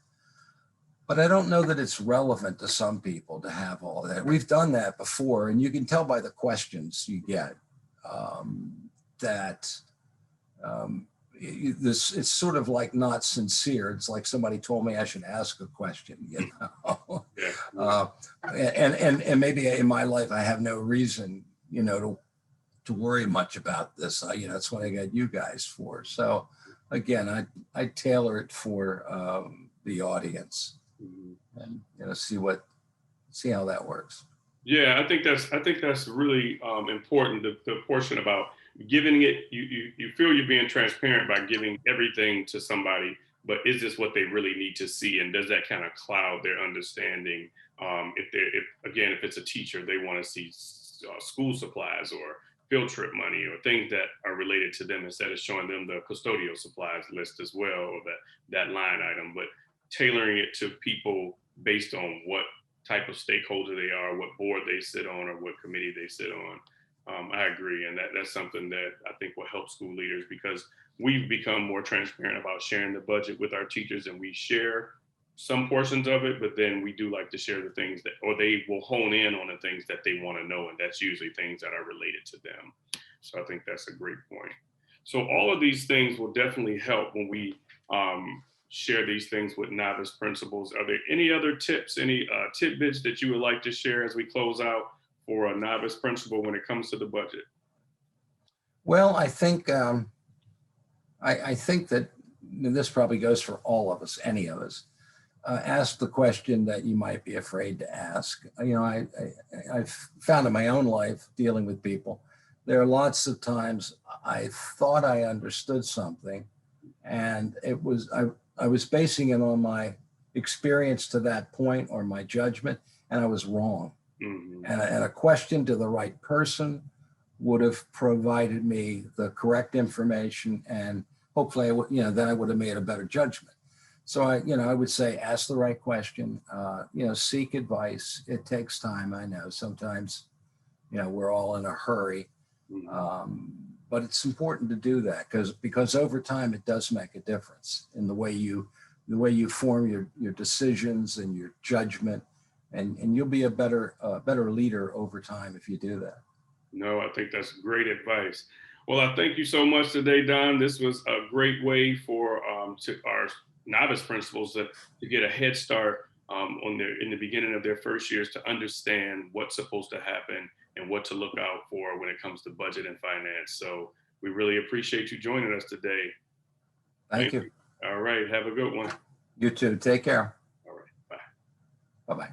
but I don't know that it's relevant to some people to have all that. We've done that before, and you can tell by the questions you get that it's sort of like not sincere. It's like somebody told me I should ask a question, you know. And maybe in my life I have no reason, you know, to worry much about this. You know, that's what I got you guys for. So again, I tailor it for the audience, and, you know, see how that works. Yeah, I think that's really important. The portion about giving it, you feel you're being transparent by giving everything to somebody, but is this what they really need to see, and does that kind of cloud their understanding? If it's a teacher, they want to see school supplies or field trip money or things that are related to them, instead of showing them the custodial supplies list as well, or that line item, but tailoring it to people based on what type of stakeholder they are, what board they sit on, or what committee they sit on. I agree, and that's something that I think will help school leaders, because we've become more transparent about sharing the budget with our teachers, and we share some portions of it, but then we do like to share the things that, or they will hone in on the things that they want to know, and that's usually things that are related to them. So I think that's a great point. So all of these things will definitely help when we share these things with novice principals. Are there any other tips, any tidbits that you would like to share as we close out for a novice principal when it comes to the budget? Well, I think I think that this probably goes for all of us, any of us. Ask the question that you might be afraid to ask. You know, I've found in my own life dealing with people, there are lots of times I thought I understood something, and I was basing it on my experience to that point or my judgment, and I was wrong. Mm-hmm. And a question to the right person would have provided me the correct information, and hopefully, then I would have made a better judgment. So I would say, ask the right question, seek advice. It takes time. I know sometimes, we're all in a hurry, but it's important to do that because over time it does make a difference in the way you form your decisions and your judgment, and you'll be a better leader over time if you do that. No, I think that's great advice. Well, I thank you so much today, Don. This was a great way for our novice principals to get a head start in the beginning of their first years, to understand what's supposed to happen and what to look out for when it comes to budget and finance. So we really appreciate you joining us today. Thank you. All right. Have a good one. You too. Take care. All right. Bye. Bye-bye.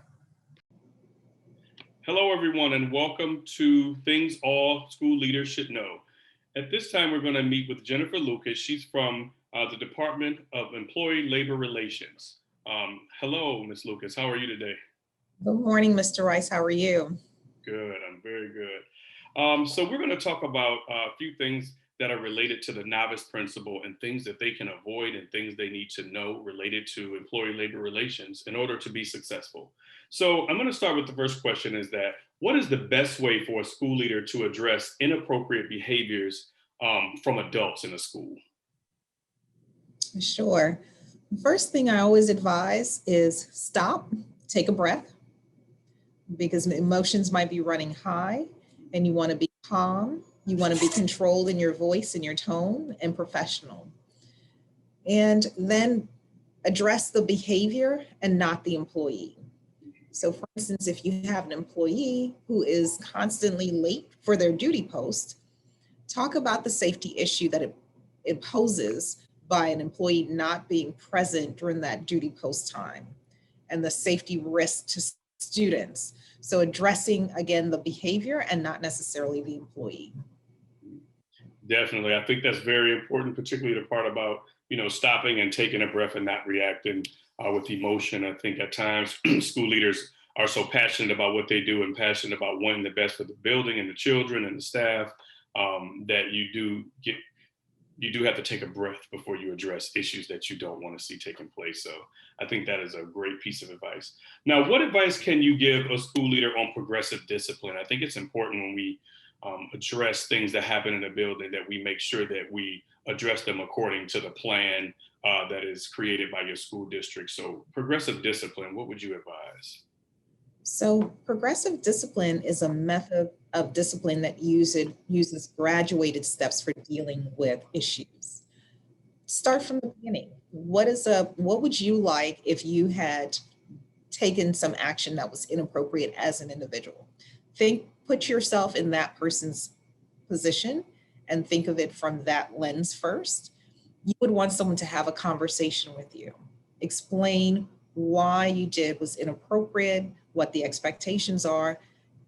Hello, everyone, and welcome to Things All School Leaders Should Know. At this time, we're going to meet with Jennifer Lucas. She's from the Department of Employee Labor Relations. Hello, Ms. Lucas. How are you today? Good morning, Mr. Rice. How are you? Good. I'm very good. So we're going to talk about a few things that are related to the novice principal and things that they can avoid and things they need to know related to employee labor relations in order to be successful. So I'm going to start with the first question, is that what is the best way for a school leader to address inappropriate behaviors from adults in a school? Sure. The first thing I always advise is stop, take a breath, because emotions might be running high and you want to be calm. You want to be controlled in your voice and your tone and professional. And then address the behavior and not the employee. So for instance, if you have an employee who is constantly late for their duty post, talk about the safety issue that it poses by an employee not being present during that duty post time and the safety risk to students. So addressing, again, the behavior and not necessarily the employee. Definitely. I think that's very important, particularly the part about, stopping and taking a breath and not reacting with emotion. I think at times school leaders are so passionate about what they do and passionate about wanting the best for the building and the children and the staff that you do have to take a breath before you address issues that you don't want to see taking place. So I think that is a great piece of advice. Now, what advice can you give a school leader on progressive discipline? I think it's important when we address things that happen in a building that we make sure that we address them according to the plan that is created by your school district. So progressive discipline, what would you advise? So progressive discipline is a method of discipline that uses graduated steps for dealing with issues. Start from the beginning. What would you like if you had taken some action that was inappropriate as an individual? Put yourself in that person's position and think of it from that lens first. You would want someone to have a conversation with you, explain why you did was inappropriate, what the expectations are,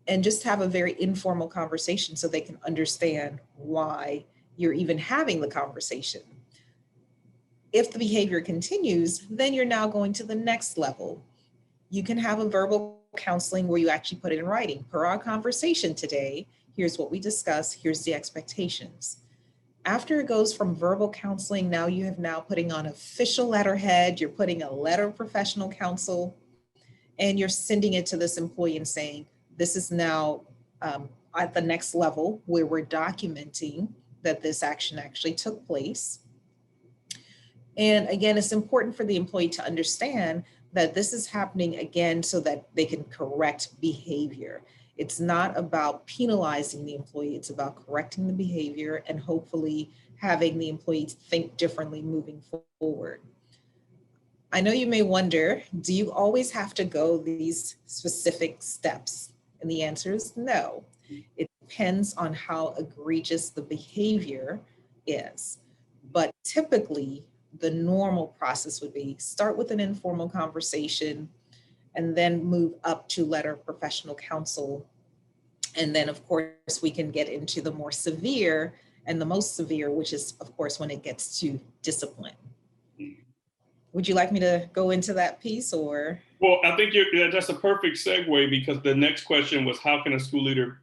and just have a very informal conversation so they can understand why you're even having the conversation. If the behavior continues, then you're now going to the next level. You can have a verbal counseling where you actually put it in writing. Per our conversation today, here's what we discussed, here's the expectations. After it goes from verbal counseling, now you have putting on official letterhead, you're putting a letter of professional counsel, and you're sending it to this employee and saying, this is now at the next level where we're documenting that this action actually took place. And again, it's important for the employee to understand that this is happening again so that they can correct behavior. It's not about penalizing the employee, it's about correcting the behavior and hopefully having the employee think differently moving forward. I know you may wonder, do you always have to go these specific steps? And the answer is no. It depends on how egregious the behavior is. But typically, the normal process would be start with an informal conversation and then move up to letter of professional counsel. And then, of course, we can get into the more severe and the most severe, which is, of course, when it gets to discipline. Would you like me to go into that piece or? Well, I think that's a perfect segue because the next question was how can a school leader,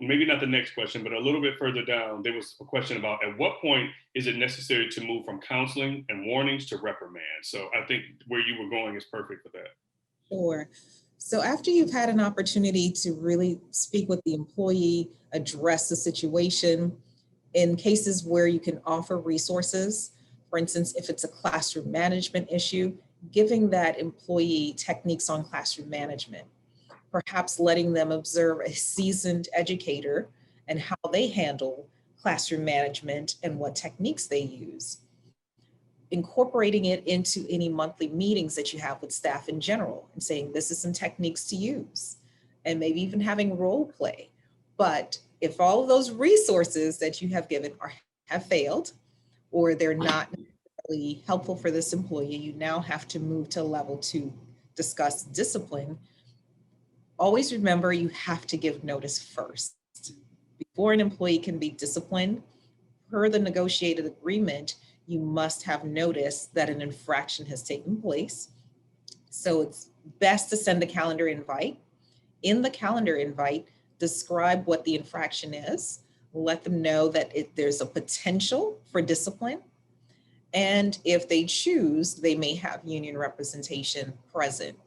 maybe not the next question, but a little bit further down, there was a question about at what point is it necessary to move from counseling and warnings to reprimand? So I think where you were going is perfect for that. Sure. So after you've had an opportunity to really speak with the employee, address the situation, in cases where you can offer resources, for instance, if it's a classroom management issue, giving that employee techniques on classroom management, perhaps letting them observe a seasoned educator and how they handle classroom management and what techniques they use. Incorporating it into any monthly meetings that you have with staff in general and saying, this is some techniques to use, and maybe even having role play. But if all of those resources that you have given have failed, or they're not really helpful for this employee, you now have to move to a level to discuss discipline. Always remember you have to give notice first. Before an employee can be disciplined, per the negotiated agreement, you must have notice that an infraction has taken place. So it's best to send a calendar invite. In the calendar invite, describe what the infraction is, let them know that there's a potential for discipline. And if they choose, they may have union representation present.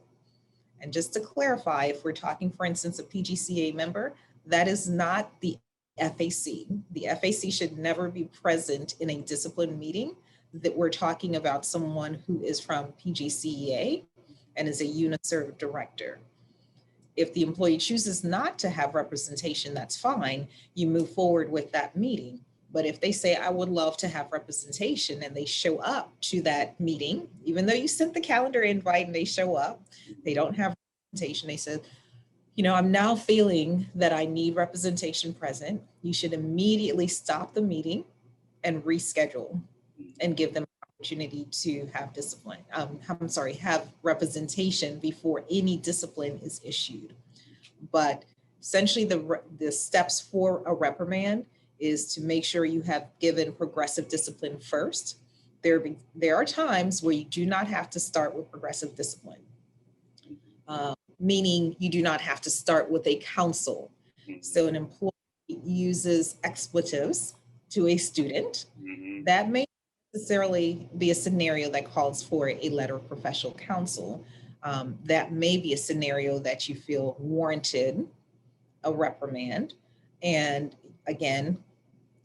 And just to clarify, if we're talking, for instance, a PGCA member, that is not the FAC. The FAC should never be present in a discipline meeting. That we're talking about someone who is from PGCEA and is a UNICERV director. If the employee chooses not to have representation, that's fine. You move forward with that meeting. But if they say, I would love to have representation, and they show up to that meeting, even though you sent the calendar invite and they show up, they don't have representation. They said, I'm now feeling that I need representation present. You should immediately stop the meeting and reschedule and give them an opportunity to have discipline. Have representation before any discipline is issued. But essentially the steps for a reprimand is to make sure you have given progressive discipline first. There are times where you do not have to start with progressive discipline, meaning you do not have to start with a counsel. So an employee uses expletives to a student, that may necessarily be a scenario that calls for a letter of professional counsel. That may be a scenario that you feel warranted a reprimand. And again,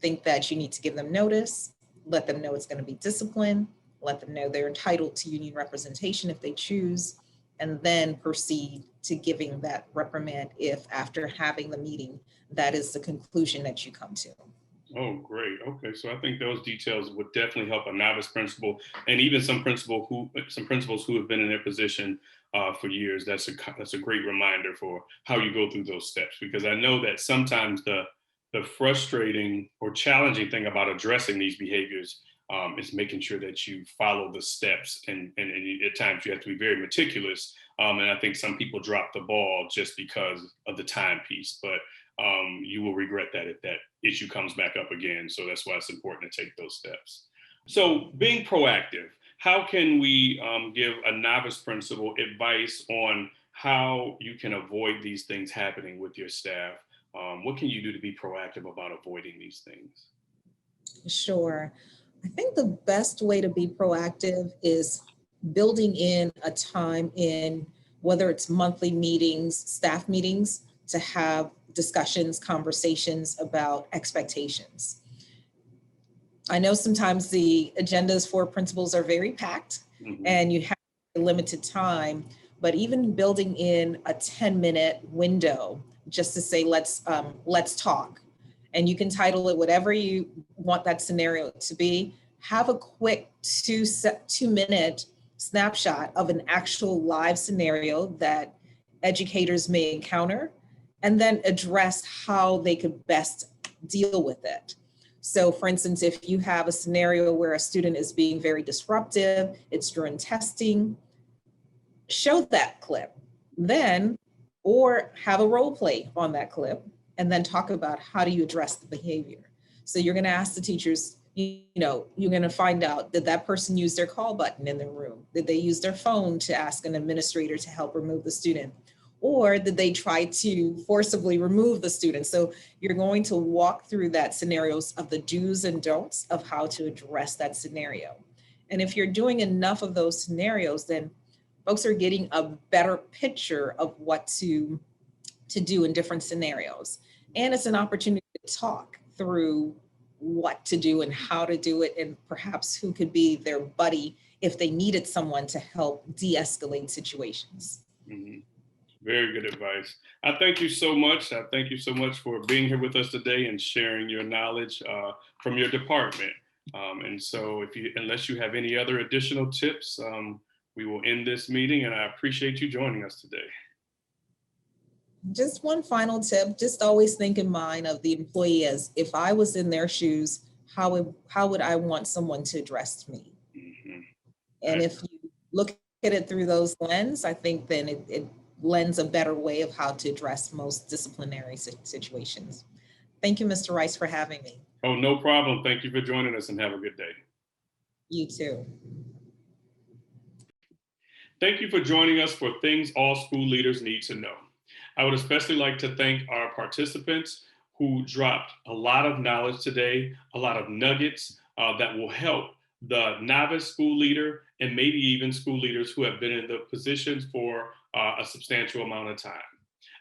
think that you need to give them notice, let them know it's going to be discipline, let them know they're entitled to union representation if they choose, and then proceed to giving that reprimand if after having the meeting, that is the conclusion that you come to. Oh, great. Okay, so I think those details would definitely help a novice principal, and even some principals who have been in their position for years. That's a great reminder for how you go through those steps, because I know that sometimes the frustrating or challenging thing about addressing these behaviors is making sure that you follow the steps, and at times you have to be very meticulous. And I think some people drop the ball just because of the timepiece, but you will regret that if that issue comes back up again. So that's why it's important to take those steps. So being proactive, how can we give a novice principal advice on how you can avoid these things happening with your staff? What can you do to be proactive about avoiding these things? Sure. I think the best way to be proactive is building in a time in, whether it's monthly meetings, staff meetings, to have discussions, conversations about expectations. I know sometimes the agendas for principals are very packed and you have a limited time, but even building in a 10-minute window just to say, let's talk. And you can title it whatever you want that scenario to be. Have a quick 2-minute snapshot of an actual live scenario that educators may encounter, and then address how they could best deal with it. So for instance, if you have a scenario where a student is being very disruptive, it's during testing, show that clip then, or have a role play on that clip, and then talk about how do you address the behavior. So you're gonna ask the teachers, you're gonna find out, did that person use their call button in the room? Did they use their phone to ask an administrator to help remove the student? Or did they try to forcibly remove the student? So you're going to walk through that scenarios of the do's and don'ts of how to address that scenario. And if you're doing enough of those scenarios, then folks are getting a better picture of what to do in different scenarios. And it's an opportunity to talk through what to do and how to do it, and perhaps who could be their buddy if they needed someone to help de-escalate situations. Mm-hmm. Very good advice. I thank you so much. I thank you so much for being here with us today and sharing your knowledge from your department. And so unless you have any other additional tips, we will end this meeting, and I appreciate you joining us today. Just one final tip, just always think in mind of the employee as, if I was in their shoes, how would I want someone to address me? Mm-hmm. And if you look at it through those lens, I think then it lends a better way of how to address most disciplinary situations. Thank you, Mr. Rice, for having me. Oh, no problem. Thank you for joining us, and have a good day. You too. Thank you for joining us for Things All School Leaders Need to Know. I would especially like to thank our participants who dropped a lot of knowledge today, a lot of nuggets that will help the novice school leader and maybe even school leaders who have been in the positions for a substantial amount of time.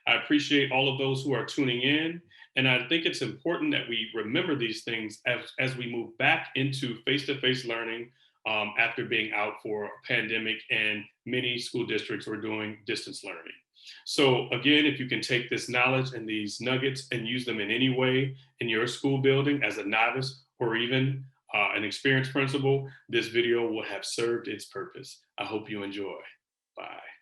I appreciate all of those who are tuning in, and I think it's important that we remember these things as we move back into face-to-face learning after being out for a pandemic, and many school districts were doing distance learning. So again, if you can take this knowledge and these nuggets and use them in any way in your school building as a novice or even an experienced principal, this video will have served its purpose. I hope you enjoy. Bye.